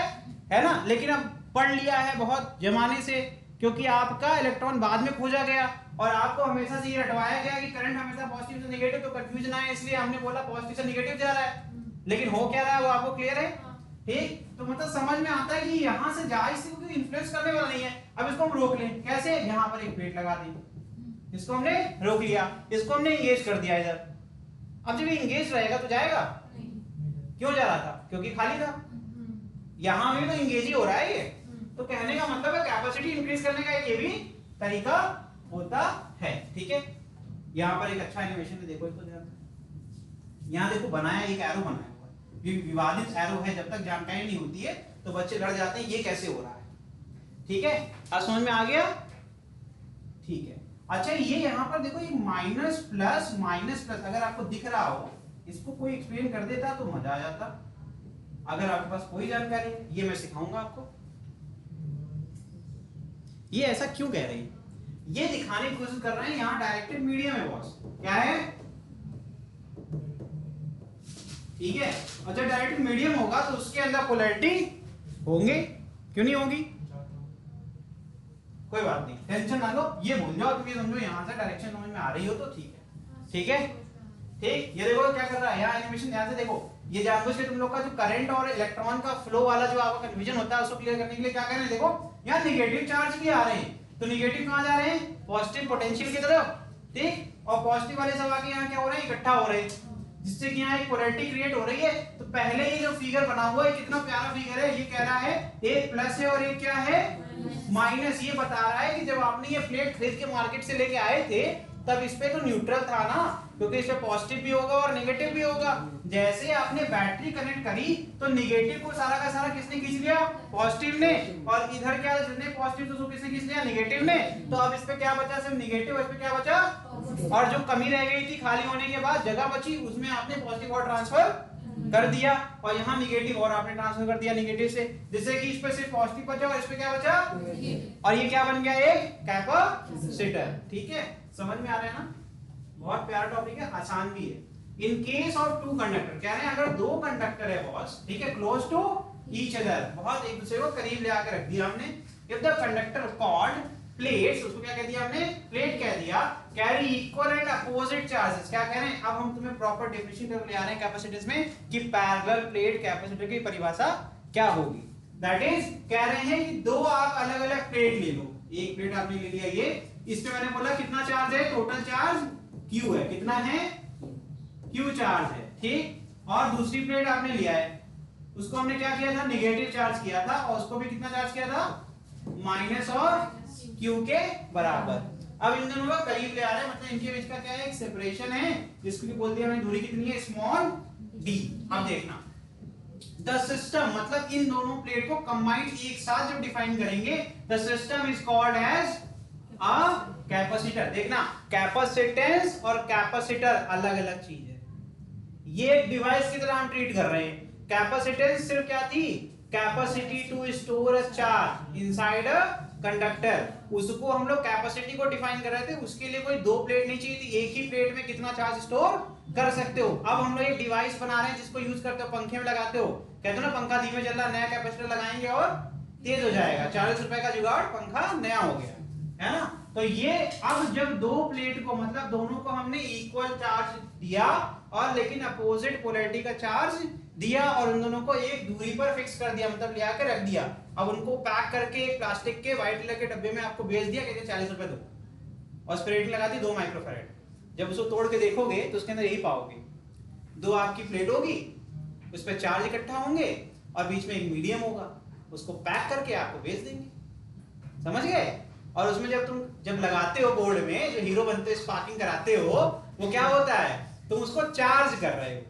है ना, लेकिन अब पढ़ लिया है बहुत जमाने से, क्योंकि आपका इलेक्ट्रॉन बाद में खोजा गया और आपको हमेशा से ये रटवाया गया कि करंट हमेशा पॉजिटिव से नेगेटिव, तो कंफ्यूजन आए इसलिए हमने बोला पॉजिटिव से नेगेटिव जा रहा है, लेकिन हो क्या रहा है वो आपको क्लियर है, ठीक। तो मतलब समझ में आता है कि यहाँ से जा, इससे कोई इन्फ्लुएंस करने वाला नहीं है। अब इसको हम रोक लें, कैसे, यहाँ पर एक प्लेट लगा दी, इसको हमने रोक लिया, इसको हमने एंगेज कर दिया इधर। अब जब ये एंगेज रहेगा तो जाएगा, क्यों जा रहा था, क्योंकि खाली था। यहां भी तो एंगेज ही हो रहा है ये, तो कहने का मतलब है कैपेसिटी इंक्रीज करने का एक ये भी तरीका होता है, ठीक है। यहां पर एक अच्छा एनिमेशन है, देखो इसको ध्यान से। यहां देखो बनाया, एक एरो बनाया हुआ है, विवादित एरो है, जब तक जानकारी नहीं होती है तो बच्चे लड़ जाते हैं ये कैसे हो रहा है, ठीक है। अब समझ में आ गया, ठीक है। अच्छा ये यहाँ पर देखो, ये माइनस प्लस माइनस प्लस अगर आपको दिख रहा हो, इसको कोई एक्सप्लेन कर देता तो मजा आ जाता। अगर आपके पास कोई जानकारी, ये मैं सिखाऊंगा आपको। ये ऐसा क्यों कह रही है, ये दिखाने की कोशिश कर रहे हैं, यहाँ डायरेक्टेड मीडियम है बॉस, क्या है, ठीक है। और जब डायरेक्टेड मीडियम होगा तो उसके अंदर पोलैरिटी होंगे, क्यों नहीं होगी, कोई बात नहीं। टेंशन ना लो, ये भूल जाओ, तुम ये समझो यहाँ से डायरेक्शन समझ में आ रही हो तो ठीक है। ठीक है, ठीक। ये देखो क्या कर रहा है यहाँ एनिमेशन, ध्यान से देखो, ये जानबूझ के तुम लोग का जो करंट और इलेक्ट्रॉन का फ्लो वाला जो आपका कंफ्यूजन होता है उसको क्लियर करने के लिए क्या कर रहे हैं, देखो यहाँ निगेटिव चार्ज भी आ रहे हैं, तो निगेटिव कहाँ जा रहे हैं, पॉजिटिव पोटेंशियल की तरफ, ठीक, और पॉजिटिव वाले सब आके यहाँ क्या हो रहे हैं, इकट्ठा हो रहे हैं, जिससे कि यहाँ एक पोलैरिटी क्रिएट हो रही है। तो पहले ये जो फिगर बना हुआ है कितना प्यारा फिगर है, ये कह रहा है एक प्लस है और एक क्या है, माइनस। ये बता रहा है कि जब आपने ये प्लेट खरीद के मार्केट से लेके आए थे तब इस पे तो न्यूट्रल था ना, क्योंकि इस पे पॉजिटिव भी होगा और नेगेटिव भी होगा। जैसे आपने बैटरी कनेक्ट करी तो नेगेटिव को सारा का सारा किसने खींच लिया, पॉजिटिव ने, और इधर क्या जितने पॉजिटिव तो उसको किसने खींच लिया, नेगेटिव ने। तो अब इस पे क्या बचा, सिर्फ नेगेटिव, इस पे क्या बचा, और जो कमी रह गई थी खाली होने के बाद जगह बची, उसमें आपने पॉजिटिव और ट्रांसफर कर दिया, और यहाँ निगेटिव और आपने ट्रांसफर कर दिया नेगेटिव से, जिससे कि इस पे सिर्फ पॉजिटिव बचा और इस पे क्या बचा, और ये क्या बन गया, एक कैपेसिटर। ठीक है, समझ में आ रहा है ना, बहुत प्यारा टॉपिक है, आसान भी है। In case of two conductor, कह रहे हैं अगर दो कंडक्टर है बॉस, ठीक है, क्लोज टू ईच अदर, बहुत एक दूसरे को करीब ले आकर रख दिया हमने, if the conductor called plates, उसको क्या कह दिया हमने, प्लेट कह दिया, carry equal and opposite charges. क्या कह रहे हैं, अब हम तुम्हें प्रॉपर डेफिनेशन कर ले आ रहे हैं कैपेसिटर्स में कि पैरेलल प्लेट कैपेसिटर की परिभाषा क्या होगी। दैट इज, कह रहे हैं कि दो आप अलग अलग प्लेट ले लो, एक प्लेट आपने ले लिया ये, इस पे मैंने बोला कितना चार्ज है, टोटल चार्ज Q है, कितना है, Q चार्ज है, ठीक, और दूसरी प्लेट आपने लिया है, उसको हमने क्या किया था, नेगेटिव चार्ज किया था, और उसको भी कितना चार्ज किया था, माइनस और Q के बराबर। अब इन दोनों को करीब ले आ रहे हैं, मतलब इनके बीच का क्या है, एक सेपरेशन है, जिसको कि बोलते हैं हमें दूरी कितनी है, स्मॉल d। अब देखना द सिस्टम, मतलब इन दोनों प्लेट को कंबाइंड एक साथ जब डिफाइन करेंगे, the system is called as a capacitor. देखना, कैपेसिटेंस और कैपेसिटर अलग अलग चीज है, ये एक डिवाइस की तरह हम ट्रीट कर रहे हैं। कैपेसिटेंस सिर्फ क्या थी, capacity to store a charge inside a conductor, उसको हम लोग कैपेसिटी को डिफाइन कर रहे थे, उसके लिए कोई दो प्लेट नहीं चाहिए थी, एक ही प्लेट में कितना चार्ज स्टोर कर सकते हो। अब हम लोग एक डिवाइस बना रहे हैं जिसको यूज करते हो, पंखे में लगाते हो, कहते हो ना पंखा धीमे चल रहा, नया कैपेसिटर लगाएंगे और तेज हो जाएगा, 40 रुपए का जुगाड़, पंखा नया हो गया, है ना। तो ये अब जब दो प्लेट को, मतलब दोनों को हमने इक्वल चार्ज दिया और लेकिन अपोजिट पोलैरिटी का चार्ज दिया, और उन दोनों को एक दूरी पर फिक्स कर दिया, मतलब ले आकर रख दिया, अब उनको पैक करके एक प्लास्टिक के व्हाइट कलर के डब्बे में आपको बेच दिया, कहते 40 रुपए दो, और स्प्रेड लगा दी 2 माइक्रोफैराड। जब उसको तोड़ के देखोगे तो उसके अंदर यही पाओगे, दो आपकी प्लेट होगी, उस पर चार्ज इकट्ठा होंगे और बीच में एक मीडियम होगा, उसको पैक करके आपको बेच देंगे, समझ गए। और उसमें जब तुम जब लगाते हो बोर्ड में, जो हीरो बनते हो, स्पार्किंग कराते हो, वो क्या होता है, तुम उसको चार्ज कर रहे हो,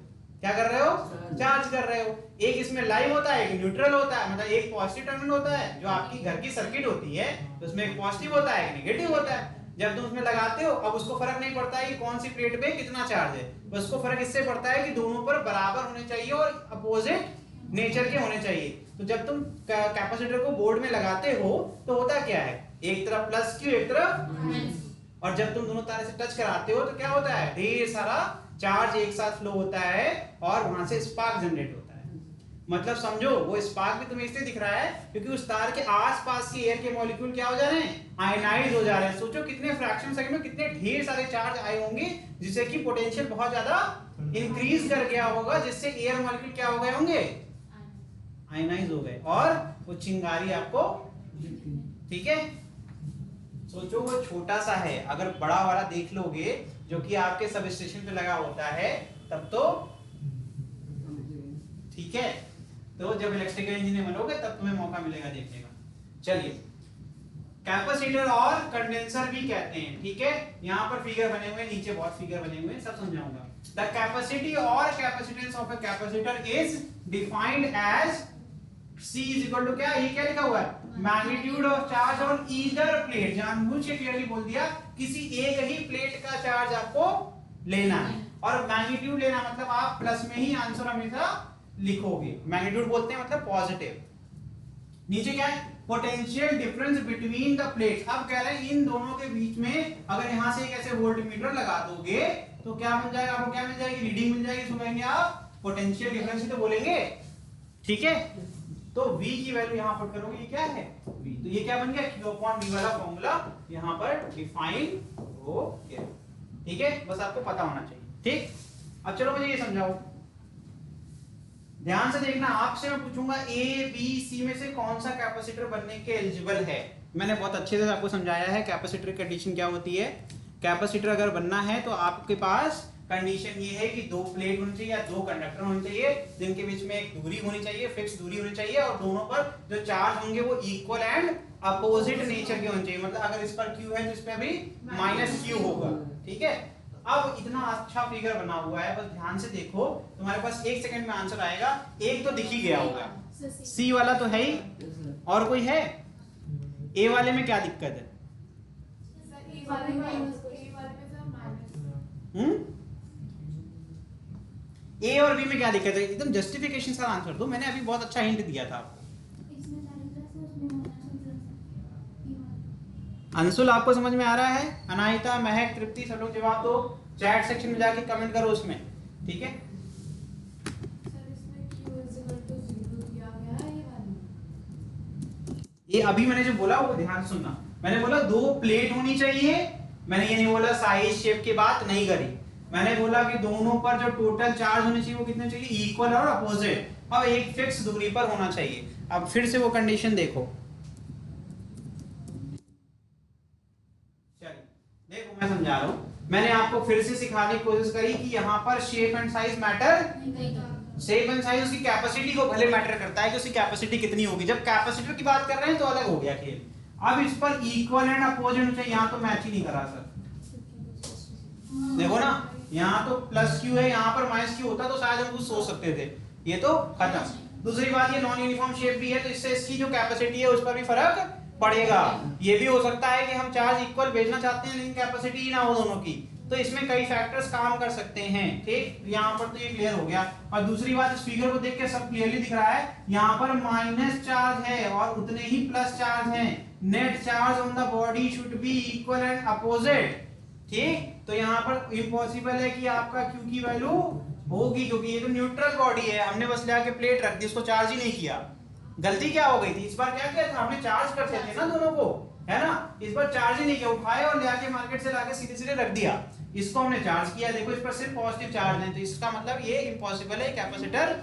क्या कर रहे हो, चार्ज कर रहे हो। एक इसमें लाइव होता है, एक न्यूट्रल होता है, मतलब एक पॉजिटिव टर्मिनल होता है, जो आपकी घर की सर्किट होती है तो उसमें एक पॉजिटिव होता है, एक नेगेटिव होता है। जब तुम उसमें लगाते हो, अब उसको फर्क नहीं पड़ता है कि कौन सी प्लेट में कितना चार्ज है, बस उसको फर्क इससे पड़ता है कि दोनों पर बराबर होने चाहिए और अपोजिट नेचर के होने चाहिए। तो जब तुम कैपेसिटर को बोर्ड में लगाते हो तो होता क्या है, एक तरफ प्लस Q, एक तरफ, और जब तुम दोनों तारे से टच कराते हो तो क्या होता है, ढेर सारा चार्ज एक साथ फ्लो होता है और वहां से स्पार्क जनरेट होता है। मतलब समझो, वो स्पार्क भी तुम्हें इसलिए दिख रहा है क्योंकि उस तार के आसपास के एयर के मॉलिक्यूल क्या हो जा रहे हैं, आयनाइज हो जा रहे हैं। सोचो कितने फ्रैक्शन सेकंड में कितने ढेर सारे चार्ज आए होंगे, जिससे कि पोटेंशियल बहुत ज्यादा इंक्रीज कर गया होगा, जिससे एयर मॉलिक्यूल क्या हो गए होंगे, आयनाइज हो गए, और वो चिंगारी आपको, ठीक है। सोचो वो छोटा सा है, अगर बड़ा वाला देख लोगे जो कि आपके सब स्टेशन पे लगा होता है तब तो ठीक है, तो जब इलेक्ट्रिकल इंजीनियर बनोगे तब तुम्हें मौका मिलेगा देखने का। चलिए, कैपेसिटर और कंडेंसर भी कहते हैं, ठीक है। यहाँ पर फिगर बने हुए, नीचे बहुत फिगर बने हुए, सब समझाऊंगा। द कैपेसिटी और capacitance of a capacitor is defined as C is equal to क्या, ये क्या लिखा हुआ है, magnitude of charge on either plate. जानबूझ के क्लियरली बोल दिया, किसी एक ही प्लेट का चार्ज आपको लेना है, और मैग्नीट्यूड लेना मतलब आप प्लस में ही आंसर हमेशा लिखोगे। मैग्नीट्यूड बोलते हैं मतलब पॉजिटिव। नीचे क्या है, potential difference between the plates. अब कह रहे हैं इन दोनों के बीच में अगर यहां से एक ऐसे वोल्टमीटर लगा दोगे तो क्या मिल जाएगा आपको, क्या मिल जाएगी, रीडिंग मिल जाएगी। इसको कहेंगे आप पोटेंशियल डिफरेंस ही तो बोलेंगे, ठीक है। तो v की वैल्यू यहां पुट करोगे, ये क्या है v, तो ये क्या बन गया q अपॉन v वाला फॉर्मूला यहां पर डिफाइन हो गया। ठीक है, बस आपको पता होना चाहिए। ठीक, अब चलो मुझे ये समझाओ, ध्यान से देखना, आपसे मैं पूछूंगा ए बी सी में से कौन सा कैपेसिटर बनने के एलिजिबल है। मैंने बहुत अच्छे से आपको समझाया है कैपेसिटर कंडीशन क्या होती है। कैपेसिटर अगर बनना है तो आपके पास कंडीशन ये है कि दो प्लेट होनी चाहिए या दो कंडक्टर होने चाहिए, जिनके बीच में एक दूरी होनी चाहिए, फिक्स दूरी होनी चाहिए, और दोनों पर जो चार्ज होंगे वो इक्वल एंड अपोजिट नेचर के होने चाहिए। मतलब अगर इस पर Q है तो इस पे भी माइनस Q होगा। ठीक है, अब इतना अच्छा फिगर बना हुआ है, बस ध्यान से देखो, तुम्हारे पास 1 सेकंड में आंसर आएगा। एक तो दिख ही गया होगा, सी वाला तो है ही, और कोई है? ए वाले में क्या दिक्कत है? ए और बी में क्या दिक्कत है? एकदम जस्टिफिकेशन का आंसर दो, मैंने अभी बहुत अच्छा हिंट दिया था आपको। अंशुल आपको समझ में आ रहा है? अनाहिता, महक, तृप्ति, सब लोग जवाब दो, चैट सेक्शन में जाके कमेंट करो उसमें। ठीक है, ये अभी मैंने जो बोला वो ध्यान से सुनना। मैंने बोला दो प्लेट होनी चाहिए, मैंने ये नहीं बोला साइज शेप की बात नहीं करी। मैंने बोला कि दोनों पर जो टोटल चार्ज होने चाहिए वो कितने चाहिए? इक्वल और अपोजिट, अब एक फिक्स दूरी पर होना चाहिए। अब फिर से वो कंडीशन देखो, चलिए देखो मैं समझा रहा हूं, मैंने आपको फिर से सिखाने की कोशिश करी कि यहाँ पर shape and size matter, shape and size उसकी कैपेसिटी को भले मैटर करता है कि उसकी कैपेसिटी कितनी होगी। जब कैपेसिटर की बात कर रहे हैं तो अलग हो गया खेल। अब इस पर इक्वल एंड अपोजिट होना चाहिए, यहाँ तो मैच ही नहीं करा सर। देखो ना, यहाँ तो प्लस क्यू है, यहाँ पर माइनस क्यू होता तो शायद हम कुछ सोच सकते थे, ये तो खत्म। दूसरी बात, ये नॉन यूनिफॉर्म शेप भी है, तो इससे इसकी जो कैपेसिटी है उस पर भी फर्क पड़ेगा। ये भी हो सकता है कि हम चार्ज इक्वल भेजना चाहते हैं लेकिन कैपेसिटी ही ना हो दोनों की, तो इसमें कई फैक्टर्स काम कर सकते हैं। ठीक, यहाँ पर तो ये क्लियर हो गया। और दूसरी बात, इस फिगर को देख के सब क्लियरली दिख रहा है, यहाँ पर माइनस चार्ज है और उतने ही प्लस चार्ज है। Net charge on the body should be equal and opposite. ठीक, तो यहाँ पर इम्पॉसिबल है कि आपका Q की वैल्यू होगी, क्योंकि ये तो न्यूट्रल बॉडी है, हमने बस लाके प्लेट रख दी, उसको चार्ज ही नहीं किया। गलती क्या हो गई थी? इस बार क्या किया था हमने? चार्ज करते थे ना दोनों को, है ना? इस बार चार्ज ही नहीं किया, उठाया और लेके मार्केट से लाके सीधे सीधे रख दिया। इसको हमने चार्ज किया, देखो इस पर सिर्फ पॉजिटिव चार्ज है, तो इसका मतलब ये इम्पॉसिबल है, कैपेसिटर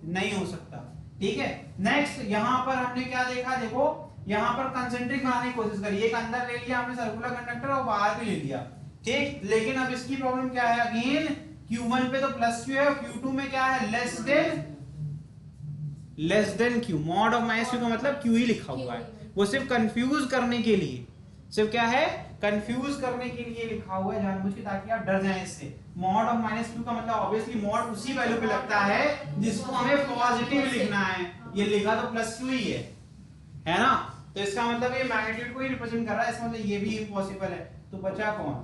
नहीं हो सकता। ठीक है, नेक्स्ट यहाँ पर हमने क्या देखा? देखो यहाँ पर कंसेंट्रिक बनाने की कोशिश करी, एक अंदर ले लिया हमने सर्कुलर कंडक्टर और बाहर भी ले लिया। ठीक, लेकिन अब इसकी प्रॉब्लम क्या है? अगेन Q1 पे तो प्लस Q है और Q2 में क्या है? Less than Q। Mod of minus Q का मतलब Q ही लिखा हुआ है, वो सिर्फ कंफ्यूज करने के लिए, सिर्फ क्या है? कंफ्यूज करने के लिए लिखा हुआ है जानबूझ के, ताकि आप डर जाएं इससे। मॉड ऑफ माइनस Q का मतलब ऑब्वियसली मॉड उसी वैल्यू पे लगता है जिसको हमें पॉजिटिव लिखना है, ये लिखा तो प्लस Q ही है ना? तो इसका मतलब ये मैग्नीट्यूड को ही रिप्रेजेंट कर रहा है, इसका मतलब ये भी इम्पॉसिबल है। तो बचा कौन?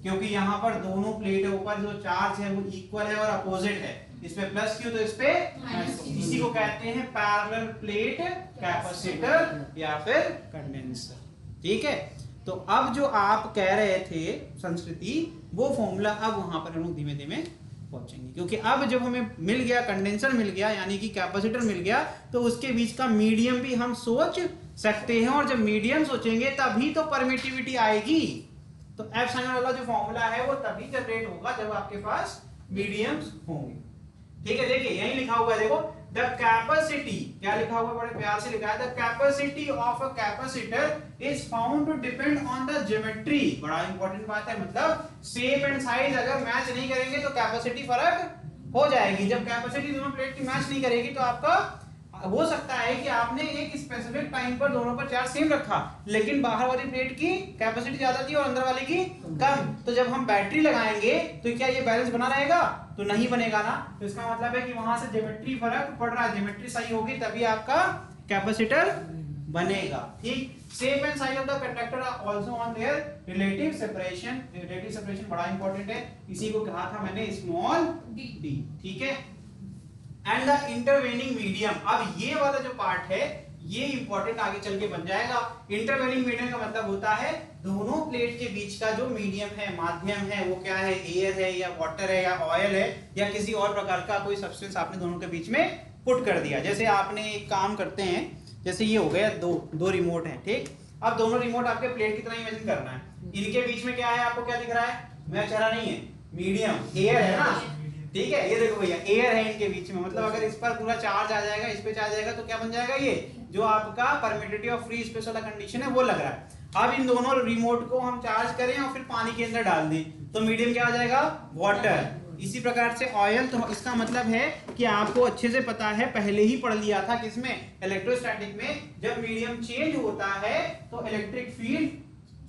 क्योंकि यहाँ पर दोनों प्लेट है, ऊपर जो चार्ज है वो इक्वल है और अपोजिट है, इस पे प्लस Q तो इस पे माइनस Q। इसी को कहते हैं पैरेलल प्लेट कैपेसिटर या फिर कंडेंसर। ठीक है, तो अब जो आप कह रहे थे संस्कृति, वो फॉर्मूला अब वहां पर हम धीमे धीमे पहुंचेंगे, क्योंकि अब जब हमें मिल गया कंडेंसर मिल गया, यानी कि कैपेसिटर मिल गया, तो उसके बीच का मीडियम भी हम सोच सकते हैं, और जब मीडियम सोचेंगे तभी तो परमिटिविटी आएगी। तो एफ साइन वाला जो फॉर्मूला है वो तभी जनरेट होगा जब आपके पास मीडियम्स होंगे। ठीक है, देखिए यही लिखा हुआ है, देखो द कैपेसिटी, क्या लिखा हुआ? बड़े प्यार से लिखा है, the capacity of a capacitor is found to depend on the geometry. बड़ा इंपॉर्टेंट बात है, मतलब शेप एंड साइज अगर मैच नहीं करेंगे तो कैपेसिटी फर्क हो जाएगी। जब कैपेसिटी दोनों प्लेट की मैच नहीं करेगी तो आपका हो सकता है कि आपने एक स्पेसिफिक टाइम पर दोनों पर चार्ज सेम रखा, लेकिन बाहर वाली प्लेट की कैपेसिटी ज्यादा थी और अंदर वाले की कम, तो जब हम बैटरी लगाएंगे तो क्या ये बैलेंस बना रहेगा? तो नहीं बनेगा ना। तो इसका मतलब है कि वहां से ज्योमेट्री फर्क पड़ रहा है, ज्योमेट्री सही होगी तभी आपका कैपेसिटर बनेगा। ठीक, shape and size of the conductor are also on their relative separation. Relative separation बड़ा इंपॉर्टेंट है, इसी को कहा था मैंने स्मॉल d। ठीक है, एंड द इंटरवेनिंग मीडियम। अब ये वाला जो पार्ट है ये इंपॉर्टेंट आगे चल के बन जाएगा। इंटरवेनिंग मीडियम का मतलब होता है दोनों प्लेट के बीच का जो मीडियम है, माध्यम है, वो क्या है? एयर है या वाटर है या ऑयल है या किसी और प्रकार का कोई सब्सटेंस आपने दोनों के बीच में पुट कर दिया। जैसे आपने एक काम करते हैं, जैसे ये हो गया दो रिमोट हैं, ठीक। अब दोनों रिमोट आपके प्लेट की तरह इमेजिन करना है। इनके बीच में क्या है, आपको क्या दिख रहा है, मैं चला नहीं है, मीडियम एयर है ना, ठीक है। ये देखो भैया एयर है इनके बीच में, मतलब अगर इस पर पूरा चार्ज आ जाएगा, इस पे चार्ज आएगा तो क्या बन जाएगा, ये जो आपका परमिटिविटी ऑफ फ्री स्पेस वाला कंडीशन है वो लग रहा है। अब इन दोनों रिमोट को हम चार्ज करें और फिर पानी के अंदर डाल दें तो मीडियम क्या आ जाएगा, वाटर। इसी प्रकार से ऑयल, तो इसका मतलब है कि आपको अच्छे से पता है, पहले ही पढ़ लिया था किसमें, इलेक्ट्रोस्टैटिक में, जब मीडियम चेंज होता है तो इलेक्ट्रिक फील्ड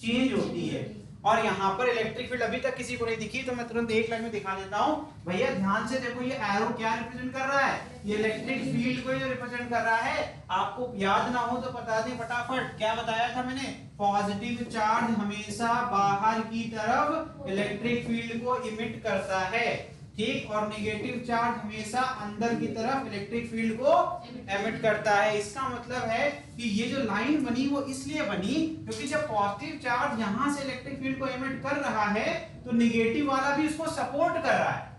चेंज होती है। और यहाँ पर इलेक्ट्रिक फील्ड अभी तक किसी को नहीं दिखी, तो मैं तुरंत एक लाइन में दिखा देता हूँ। भैया ध्यान से देखो, ये एरो क्या रिप्रेजेंट कर रहा है, ये इलेक्ट्रिक फील्ड को जो रिप्रेजेंट कर रहा है। आपको याद ना हो तो बता दें फटाफट, क्या बताया था मैंने, पॉजिटिव चार्ज हमेशा बाहर की तरफ इलेक्ट्रिक फील्ड को इमिट करता है, ठीक, और नेगेटिव चार्ज हमेशा अंदर की तरफ इलेक्ट्रिक फील्ड को एमिट करता है। इसका मतलब है कि ये जो लाइन बनी वो इसलिए बनी क्योंकि जब पॉजिटिव चार्ज यहां से इलेक्ट्रिक फील्ड को एमिट कर रहा है तो नेगेटिव वाला भी उसको सपोर्ट कर रहा है,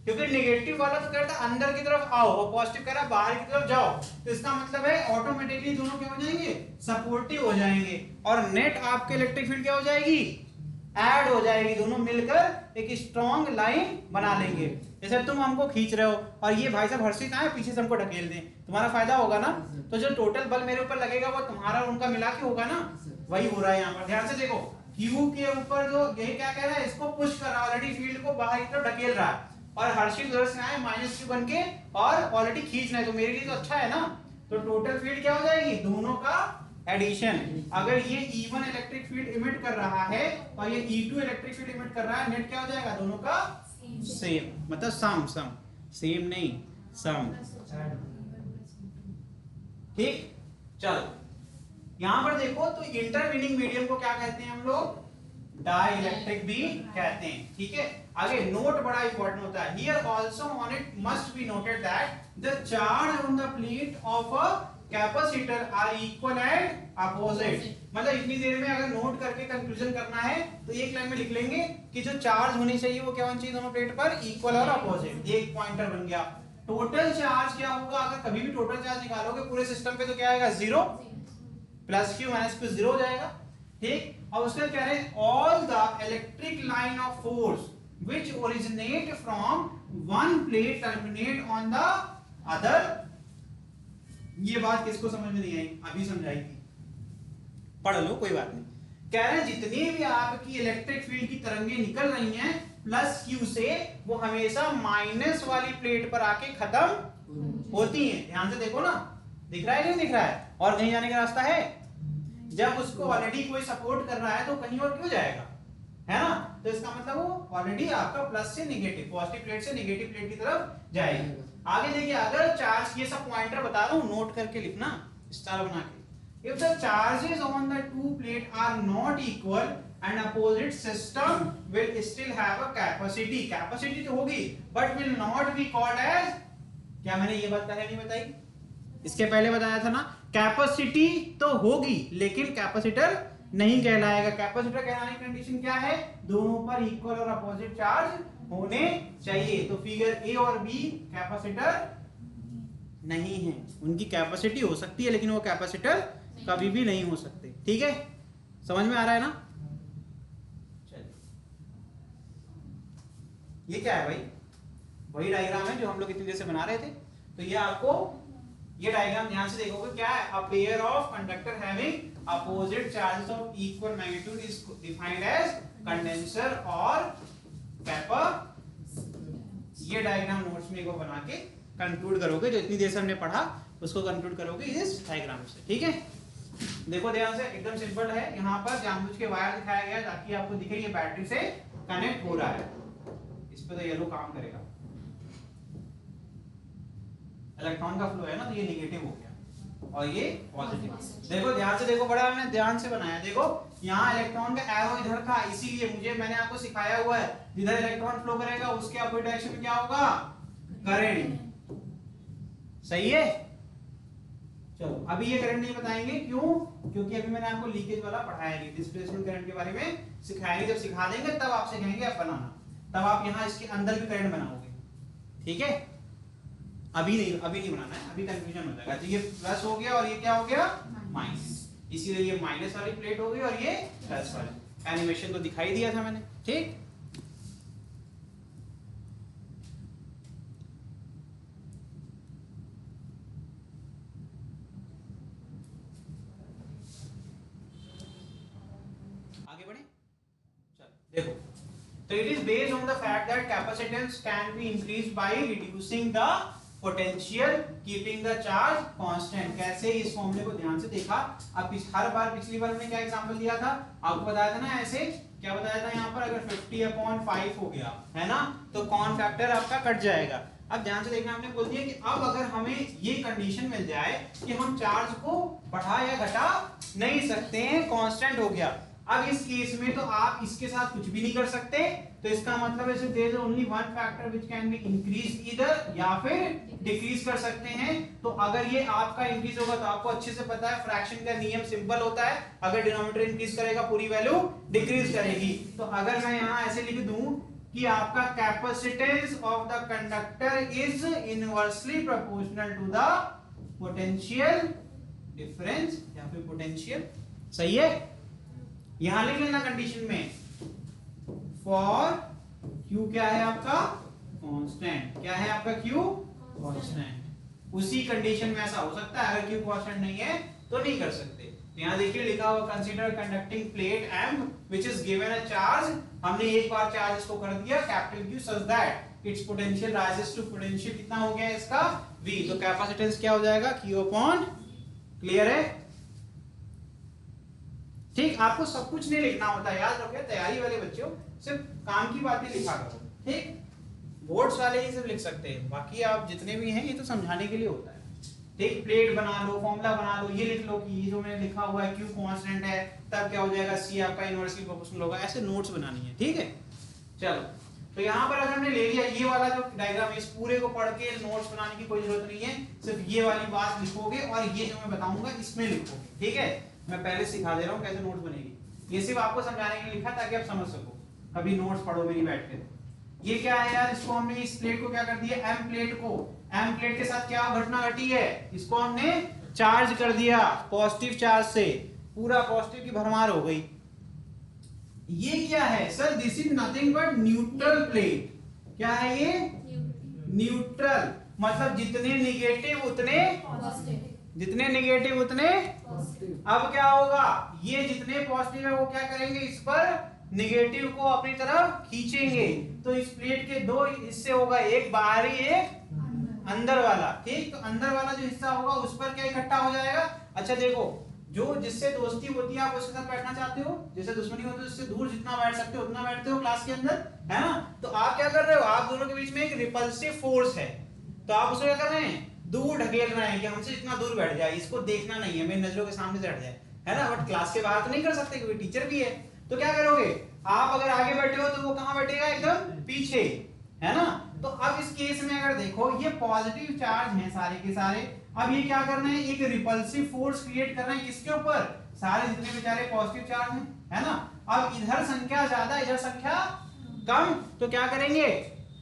क्योंकि नेगेटिव वाला तो कहता है अंदर की तरफ आओ और पॉजिटिव कह रहा है बाहर की तरफ जाओ। तो इसका मतलब है ऑटोमेटिकली दोनों क्या हो जाएंगे, सपोर्टिव हो जाएंगे, और नेट आपके इलेक्ट्रिक फील्ड क्या हो जाएगी, ऐड हो जाएगी, दोनों मिलकर एक स्ट्रॉन्ग लाइन बना लेंगे। जैसे तुम हमको खींच रहे हो और ये भाई साहब हर्षित आए पीछे से हमको ढकेल दें, तुम्हारा फायदा होगा ना, तो जो टोटल बल मेरे ऊपर लगेगा वो तुम्हारा उनका मिला के होगा ना, वही हो रहा है यहाँ पर। ध्यान से देखो, Q के ऊपर जो ये क्या कह रहा है, इसको पुश कर रहा है, ऑलरेडी फील्ड को बाहर की तरफ ढकेल रहा है, और हर्षित उधर से आए -Q बन के और ऑलरेडी खींच रहे हैं, तो मेरे लिए तो अच्छा है ना। तो टोटल फील्ड क्या हो जाएगी, दोनों का एडिशन। अगर ये E1 इलेक्ट्रिक फील्ड इमिट कर रहा है और ये E2 इलेक्ट्रिक फील्ड इमिट कर रहा है, नेट क्या हो जाएगा, दोनों का सेम, मतलब सम सेम नहीं सम, ठीक। चलो यहां पर देखो, तो इंटरवीनिंग मीडियम को क्या कहते हैं हम लोग, डाई इलेक्ट्रिक भी कहते हैं, ठीक है। आगे नोट बड़ा इंपॉर्टेंट होता है, here also on it must be noted that the charge on the plate of a capacitor are equal and opposite. मतलब इतनी देर में अगर नोट करके कंक्लूजन करना है तो एक लाइन में लिख लेंगे कि जो चार्ज होनी चाहिए वो क्या होनी चाहिए दोनों प्लेट पर, इक्वल और अपोजिट। ये एक पॉइंटर बन गया। टोटल चार्ज क्या होगा, अगर कभी भी टोटल चार्ज निकालोगे पूरे सिस्टम पे तो क्या आएगा, 0, प्लस Q माइनस Q 0 हो जाएगा, ठीक। और उसके बाद कह रहे हैं all the electric line of force which originate from one plate terminate on the other. ये बात किसको समझ में नहीं आई, अभी समझाएगी, पढ़ लो कोई बात नहीं। कह रहे हैं जितनी भी आपकी इलेक्ट्रिक फील्ड की तरंगें निकल रही हैं प्लस Q से, वो हमेशा माइनस वाली प्लेट पर आके खत्म होती हैं। ध्यान से देखो ना, दिख रहा है कि नहीं दिख रहा है, और कहीं जाने का रास्ता है। जब उसको ऑलरेडी कोई सपोर्ट कर रहा है तो कहीं और क्यों जाएगा, है ना। तो इसका मतलब वो ऑलरेडी आपका प्लस से नेगेटिव, पॉजिटिव प्लेट से नेगेटिव प्लेट की तरफ जाएगी। आगे देखिए, अगर चार्ज, ये सब पॉइंटर बता रहा हूं, नोट करके लिखना स्टार बना के। If the charges on the two plate are not equal and opposite system will still have a capacity. Capacity तो होगी but will not be called as, क्या मैंने ये बात पहले नहीं बताई, इसके पहले बताया था ना, कैपेसिटी तो होगी लेकिन कैपेसिटर नहीं कहलाएगा। कैपेसिटर कहलाने की कंडीशन क्या है, दोनों पर इक्वल और अपोजिट चार्ज होने चाहिए। तो फिगर ए और बी कैपेसिटर नहीं है, उनकी कैपेसिटी हो सकती है लेकिन वो कैपेसिटर कभी भी नहीं हो सकते, ठीक है। समझ में आ रहा है ना। चलिए, ये क्या है भाई, वही डायग्राम है जो हम लोग इतनी देर से बना रहे थे। तो ये आपको, ये डायग्राम ध्यान से देखोगे, क्या है, a pair of conductor having opposite charges of equal magnitude is defined as condenser और वेपर। ये डायग्राम नोट्स में को बना के कंक्लूड करोगे, जो इतनी देर से हमने पढ़ा उसको कंक्लूड करोगे इस डायग्राम से, ठीक है। देखो ध्यान से, एकदम सिंपल है। यहाँ पर जानबूझ के वायर दिखाया गया है ताकि आपको दिखे ये बैटरी से कनेक्ट हो रहा है। इस पे तो येलो काम करेगा, इलेक्ट्रॉन का फ्लो है ना, तो ये नेगेटिव हो गया और ये पॉजिटिव। देखो ध्यान से देखो, बड़ा हमने ध्यान से बनाया। देखो यहाँ इलेक्ट्रॉन का एरो इधर था, इसीलिए मैंने आपको सिखाया हुआ है, जिधर इलेक्ट्रॉन फ्लो करेगा उसके अपोजिट डायरेक्शन में क्या होगा, करंट। सही है। चलो अभी ये करंट नहीं बताएंगे, क्यों, क्योंकि अभी मैंने आपको लीकेज वाला पढ़ाया नहीं, डिस्प्लेसमेंट करंट के बारे में सिखाएंगे। जब सिखा देंगे तब आपसे कहेंगे आप बनाना, तब आप यहाँ इसके अंदर भी करंट बनाओगे, ठीक है। अभी नहीं बनाना है, अभी कंफ्यूजन हो जाएगा। तो ये प्लस हो गया और ये क्या हो गया माइनस, इसीलिए ये माइनस वाली प्लेट हो गई और ये प्लस वाली। एनिमेशन तो दिखाई दिया था मैंने, ठीक। आगे बढ़े, चलो देखो। तो it is based on the fact that capacitance can be increased by reducing the potential keeping the charge constant। कैसे इस फॉर्मूले को ध्यान से देखा। अब हर बार पिछली बार हमने क्या एग्जांपल दिया था, आपको बताया था ना, ऐसे क्या बताया था, यहाँ पर अगर 50/5 हो गया है ना, तो कॉन फैक्टर आपका कट जाएगा। अब ध्यान से देखना, हमने बोल दिया कि अब अगर हमें ये कंडीशन मिल जाए कि हम चार्ज को बढ़ा या घटा नहीं सकते हैं, कांस्टेंट हो गया। अब इस केस में तो आप इसके साथ कुछ भी नहीं कर सकते, तो इसका मतलब है there is only one factor which can be increase either, या फिर डिक्रीज कर सकते हैं। तो अगर ये आपका इंक्रीज होगा तो आपको अच्छे से पता है फ्रैक्शन का नियम सिंपल होता है, अगर डिनोमिनेटर इंक्रीज करेगा पूरी वैल्यू डिक्रीज करेगी। तो अगर मैं यहाँ ऐसे लिख दूं कि आपका capacitance of the conductor is inversely proportional to the potential difference या फिर पोटेंशियल, सही है। यहां लिख लेना कंडीशन में, फॉर Q क्या है आपका कांस्टेंट, क्या है आपका Q कांस्टेंट। उसी कंडीशन में ऐसा हो सकता है, अगर Q कांस्टेंट नहीं है तो नहीं कर सकते। तो यहां देखिए लिखा हुआ consider conducting plate M which is given a charge, हमने एक बार चार्ज इसको कर दिया capital Q such that its potential rises to potential कितना हो गया इसका V। तो कैपेसिटेंस क्या हो जाएगा Q अपॉन, क्लियर है, ठीक। आपको सब कुछ नहीं लिखना होता, याद रखिए, तैयारी वाले बच्चों सिर्फ काम की बातें लिखा करो, ठीक। बोर्ड्स वाले ही सिर्फ लिख सकते हैं, बाकी आप जितने भी हैं ये तो समझाने के लिए होता है, ठीक। प्लेट बना लो, फॉर्मूला बना लो, ये लिख लो कि ये जो मैंने लिखा हुआ है Q कांस्टेंट है, तब क्या हो जाएगा C आपका इनवर्सली प्रोपोर्शनल होगा, ऐसे नोट्स बनानी है, ठीक है। चलो, तो यहाँ पर अगर हमने ले लिया ये वाला जो डायग्राम, इस पूरे को पढ़ के नोट्स बनाने की कोई जरूरत नहीं है, सिर्फ ये वाली बात लिखोगे और ये जो मैं बताऊंगा इसमें लिखोगे, ठीक है। मैं पहले सिखा दे रहा हूँ कैसे नोट्स बनेगी, ये सिर्फ आपको समझाने के लिए लिखा ताकि आप समझ सको, कभी नोट्स पढ़ो मेरी बैठ के। ये क्या है यार, इसको हमने इस प्लेट को क्या कर दिया, M प्लेट को, M प्लेट के साथ क्या घटना घटी है, इसको हमने चार्ज कर दिया पॉजिटिव चार्ज से, पूरा पॉजिटिव की भरमार हो गई। ये क्या है sir, this is nothing but neutral plate. क्या है ये, न्यूट्रल, मतलब जितने निगेटिव उतने पॉजिटिव, जितने निगेटिव उतने पॉजिटिव। अब क्या होगा, ये जितने पॉजिटिव है वो क्या करेंगे, इस पर निगेटिव को अपनी तरफ खींचेंगे। तो इस प्लेट के दो हिस्से होगा, एक बाहरी एक अंदर वाला, ठीक। तो अंदर वाला जो हिस्सा होगा उस पर क्या इकट्ठा हो जाएगा। अच्छा देखो, जो जिससे दोस्ती होती है आप उसके साथ बैठना चाहते हो, जिससे दुश्मनी होती है उससे दूर जितना बैठ सकते हो उतना बैठते हो क्लास के अंदर, है ना। तो आप क्या कर रहे हो, आप दोनों के बीच में एक रिपल्सिव फोर्स है, तो आप उसको क्या कर रहे हैं, दूर ढकेल रहे हैं कि हमसे जितना दूर बैठ जाए, इसको देखना नहीं है, मेरी नजरों के सामने से हट जाए, है ना। बट क्लास के बाहर तो नहीं कर सकते क्योंकि टीचर भी है। तो क्या करोगे आप, अगर आगे बैठे हो तो वो कहां बैठेगा, एकदम पीछे, है ना। तो अब इस केस में अगर देखो ये पॉजिटिव चार्ज हैं सारे के सारे, अब ये क्या करना है, एक रिपल्सिव फोर्स क्रिएट करना है किसके ऊपर, सारे जितने बेचारे पॉजिटिव चार्ज हैं, है ना। अब इधर संख्या ज्यादा इधर संख्या कम, तो क्या करेंगे,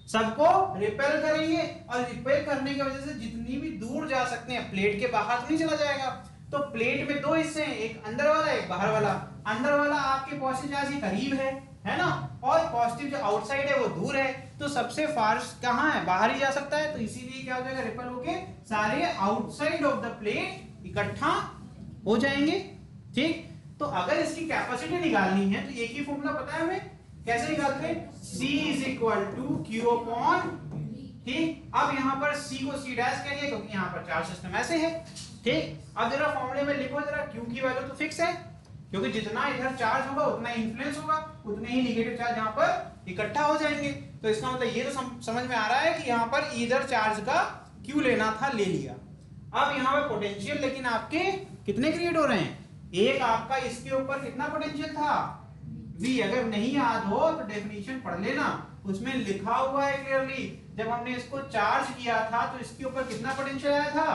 सबको रिपेल करेंगे, और रिपेल करने की वजह से जितनी भी दूर जा सकते हैं, प्लेट के बाहर तो नहीं चला जाएगा। तो प्लेट में दो हिस्से हैं, एक अंदर वाला एक बाहर वाला। अंदर वाला आपके पॉजिटिव चार्ज के करीब है ना, और पॉजिटिव जो आउटसाइड है वो दूर है, तो सबसे फास्ट कहां है, बाहर ही जा सकता है। तो इसीलिए क्या हो जाएगा, रिपेल होके सारे आउटसाइड ऑफ द प्लेट इकट्ठा हो जाएंगे, ठीक। तो अगर इसकी कैपेसिटी निकालनी है तो एक ही फॉर्मूला पता है हमें, कैसे निकालते हैं, C = Q अपॉन, ठीक। अब यहाँ पर C को C डैश करिए क्योंकि यहाँ पर चार्ज सिस्टम ऐसे है, ठीक। अब जरा फॉर्मूले में लिखो जरा, Q की वैल्यू तो फिक्स है क्योंकि जितना इधर चार्ज होगा उतना इन्फ्लुएंस होगा, उतने ही नेगेटिव चार्ज यहाँ पर इकट्ठा हो जाएंगे। तो इसका मतलब ये तो समझ में आ रहा है कि यहाँ पर इधर चार्ज का Q लेना था, ले लिया। अब यहाँ पर पोटेंशियल लेकिन आपके कितने क्रिएट हो रहे हैं, एक आपका इसके ऊपर कितना पोटेंशियल था V, अगर नहीं याद हो तो डेफिनेशन पढ़ लेना, उसमें लिखा हुआ है क्लियरली, जब हमने इसको चार्ज किया था तो इसके ऊपर कितना पोटेंशियल आया था,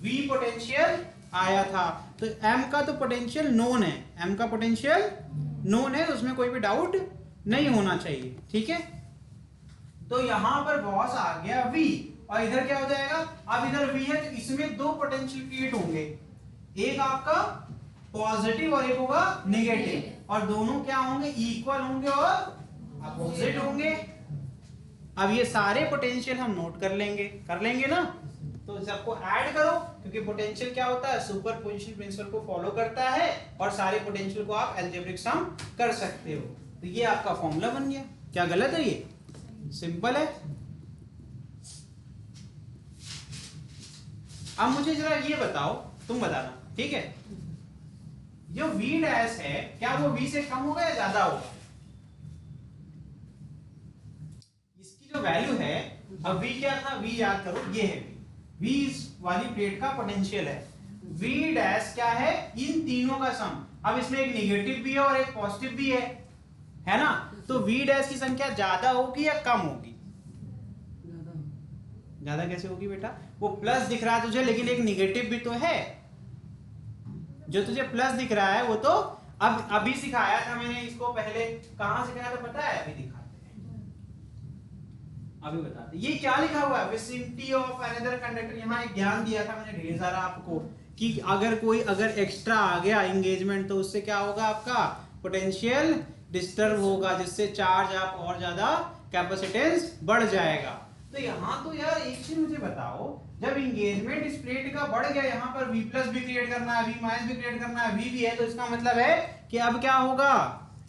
V पोटेंशियल आया था। तो M का तो पोटेंशियल नोन है, M का पोटेंशियल नोन है, उसमें कोई भी डाउट नहीं होना चाहिए, ठीक है। तो यहां पर बॉस आ गया V, और इधर क्या हो जाएगा, अब इधर V है तो इसमें दो पोटेंशियल क्रिएट होंगे, एक आपका पॉजिटिव और एक होगा नेगेटिव, और दोनों क्या होंगे, इक्वल होंगे और अपोजिट होंगे। अब ये सारे पोटेंशियल हम नोट कर लेंगे ना, तो सबको ऐड करो, क्योंकि पोटेंशियल क्या होता है, सुपरपोजिशन प्रिंसिपल को फॉलो करता है और सारे पोटेंशियल को आप अलजेब्रिक सम कर सकते हो। तो ये आपका फॉर्मूला बन गया। क्या गलत है? ये सिंपल है। अब मुझे जरा ये बताओ, तुम बताना, ठीक है, जो V डैश है क्या वो V से कम होगा या ज्यादा होगा? इसकी जो वैल्यू है, अब V क्या था, V याद करो, ये है V इस वाली प्लेट का पोटेंशियल है। V डैश क्या है, इन तीनों का सम। अब इसमें एक नेगेटिव भी है और एक पॉजिटिव भी है ना, तो V डैश की संख्या ज्यादा होगी या कम होगी? ज्यादा कैसे होगी बेटा, वो प्लस दिख रहा है तुझे, लेकिन एक नेगेटिव भी तो है। जो तुझे प्लस दिख रहा है वो तो अब अभी सिखाया था मैंने इसको, पहले कहां सिखाया था पता है? अभी दिखाते हैं, अभी बताते। ये क्या लिखा हुआ है, विसिनिटी ऑफ अनदर कंडक्टर। यहाँ एक ज्ञान दिया था मैंने ढेर सारा आपको, कि अगर एक्स्ट्रा आ गया एंगेजमेंट तो उससे क्या होगा, आपका पोटेंशियल डिस्टर्ब होगा, जिससे चार्ज आप और ज्यादा कैपेसिटेंस बढ़ जाएगा। तो यहाँ तो यार एक चीज मुझे बताओ, जब इंगेजमेंट इस प्लेट का बढ़ गया, यहाँ पर V प्लस भी क्रिएट करना है, V माइनस भी क्रिएट करना है, V भी है, तो इसका मतलब है कि अब क्या होगा,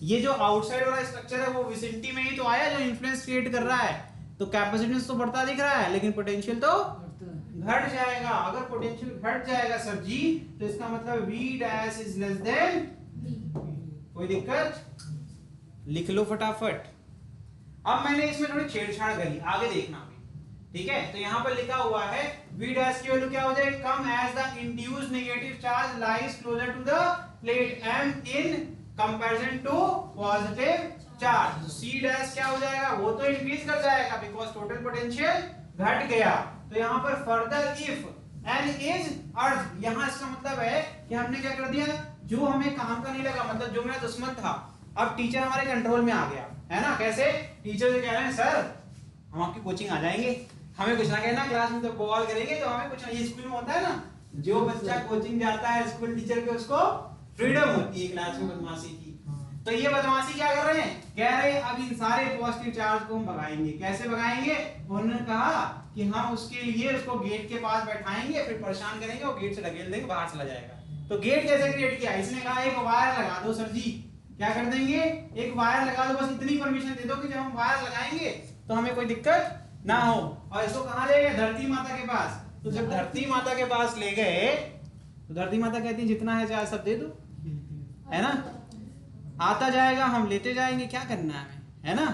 ये जो आउटसाइड वाला स्ट्रक्चर है वो विसिनिटी में ही तो आया जो इन्फ्लुएंस क्रिएट कर रहा है, तो कैपेसिटेंस तो बढ़ता दिख रहा है लेकिन पोटेंशियल तो घट जाएगा। अगर पोटेंशियल घट जाएगा सर जी, तो इसका मतलब V dash is less than, कोई दिक्कत? लिख लो फटाफट। अब मैंने इसमें थोड़ी छेड़छाड़ करी, आगे देखना भी, ठीक है। तो यहाँ पर लिखा हुआ है V डैश की वैल्यू क्या हो जाएगी, come as the induced negative charge lies closer to the plate M in comparison to positive charge. C dash क्या हो जाएगा, वो तो इंक्रीज कर जाएगा बिकॉज टोटल पोटेंशियल घट गया। तो यहाँ पर further if N is earth, यहाँ इसका मतलब है कि हमने क्या कर दिया, जो हमें काम का नहीं लगा, मतलब जो मेरा दुश्मन था, अब टीचर हमारे कंट्रोल में आ गया है ना। कैसे? टीचर से कह रहे हैं सर हम आपकी कोचिंग आ जाएंगे, हमें कुछ ना कहना, क्लास में तो बवाल करेंगे, तो हमें कुछ, ये स्कूल में होता है ना, जो बच्चा कोचिंग जाता है स्कूल टीचर के, उसको फ्रीडम होती है क्लास में बदमाशी की। तो ये बदमाशी क्या कर रहे हैं, कह रहे हैं अब इन सारे पॉजिटिव चार्ज को हम भगाएंगे। कैसे भगाएंगे? उन्होंने कहा कि हम उसके लिए उसको गेट के पास बैठाएंगे, फिर परेशान करेंगे और गेट से ढकेल देंगे, बाहर चला जाएगा। तो गेट कैसे क्रिएट किया, इसने कहा एक वायर लगा दो सर जी। क्या कर देंगे, एक वायर लगा दो, बस इतनी परमिशन दे दो कि जब हम वायर लगाएंगे तो हमें कोई दिक्कत ना हो। और इसको कहां ले गए, धरती माता के पास। तो जब धरती माता के पास ले गए तो धरती माता कहती है जितना है चाहे सब दे दो, है ना, आता जाएगा हम लेते जाएंगे, क्या करना है हमें, है ना।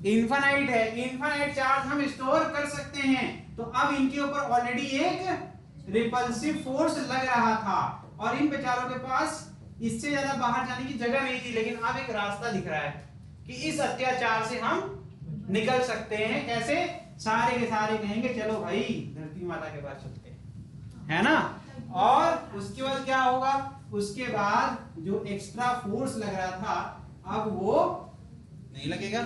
इनफाइनाइट है, इनफाइनाइट चार्ज हम स्टोर कर सकते हैं। तो अब इनके ऊपर ऑलरेडी एक रिपल्सिव फोर्स लग रहा था और इन बेचारों के पास इससे ज्यादा बाहर जाने की जगह नहीं थी, लेकिन अब एक रास्ता दिख रहा है कि इस अत्याचार से हम निकल सकते हैं। कैसे? सारे के सारे कहेंगे चलो भाई धरती माता के पास चलते हैं, है ना। और उसके बाद क्या होगा, उसके बाद जो एक्स्ट्रा फोर्स लग रहा था अब वो नहीं लगेगा,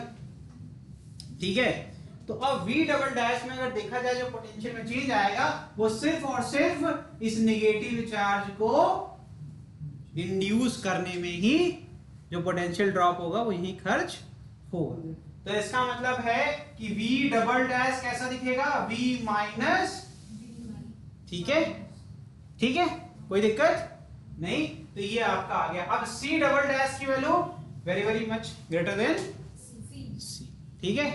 ठीक है। तो अब V डबल डैश में अगर देखा जाए जो पोटेंशियल में चेंज आएगा वो सिर्फ और सिर्फ इस नेगेटिव चार्ज को इंड्यूस करने में ही जो पोटेंशियल ड्रॉप होगा वो यही खर्च होगा। तो इसका मतलब है कि V डबल डैश कैसा दिखेगा, V माइनस, ठीक है, ठीक है, कोई दिक्कत नहीं। तो ये आपका आ गया। अब C डबल डैश की value very very much greater than C, ठीक है,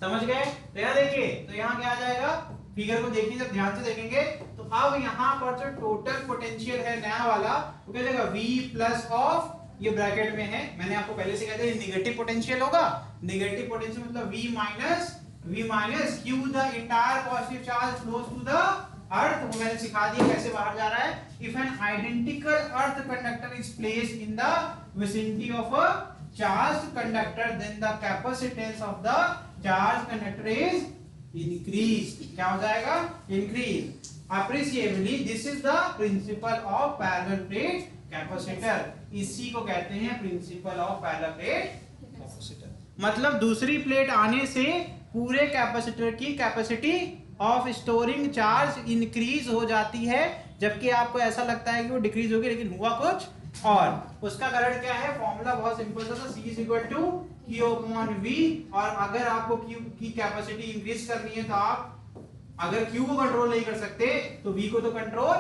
समझ गए। तो यहाँ देखिए, तो यहाँ क्या आ जाएगा, फिगर को देखिए, जब ध्यान से देखेंगे तो अब यहाँ पर जो टोटल पोटेंशियल है नया वाला वो क्या जाएगा, V प्लस ऑफ, ये ब्रैकेट में है, मैंने आपको पहले से कहा था नेगेटिव पोटेंशियल होगा। नेगेटिव पोटेंशियल मतलब V minus Q the entire positive charge flows to the earth. वो मैंने सिखा दिया कैसे बाहर जा रहा है। If an identical earth conductor is placed in the vicinity of a charge conductor then the capacitance of the charge conductor is increase. क्या हो जाएगा, increase appreciably. This is the principle of parallel plate capacitor. इसी को कहते हैं principle of parallel plate capacitor. मतलब दूसरी plate आने से पूरे कैपेसिटर की capacity of storing charge increase हो जाती है, जबकि आपको ऐसा लगता है कि वो डिक्रीज होगी, लेकिन हुआ कुछ और। उसका कारण क्या है, फॉर्मूला बहुत सिंपल सा था, C is equal to Q upon V। और अगर आपको Q की कैपेसिटी इंक्रीज करनी है तो आप अगर Q को कंट्रोल नहीं कर सकते तो V को तो कंट्रोल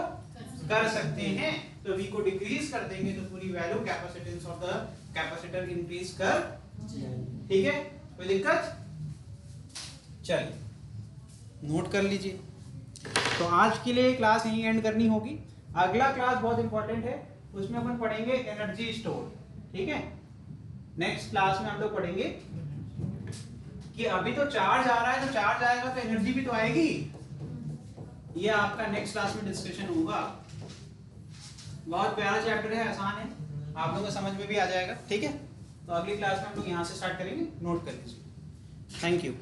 कर सकते हैं, तो V को डिक्रीज कर देंगे तो पूरी value capacitance of the capacitor increase कर। ठीक है, कोई दिक्कत? चलिए नोट कर लीजिए। तो आज के लिए क्लास यहीं एंड करनी होगी। अगला क्लास बहुत इंपॉर्टेंट है, उसमें अपन पढ़ेंगे एनर्जी स्टोर। ठीक है, नेक्स्ट क्लास में हम लोग पढ़ेंगे कि अभी तो चार्ज आ रहा है, तो चार्ज आएगा तो एनर्जी भी तो आएगी। ये आपका नेक्स्ट क्लास में डिस्कशन होगा। बहुत प्यारा चैप्टर है, आसान है, आप लोगों को समझ में भी आ जाएगा। ठीक है, तो अगली क्लास में हम लोग यहाँ से स्टार्ट करेंगे, नोट कर लीजिए। Thank you.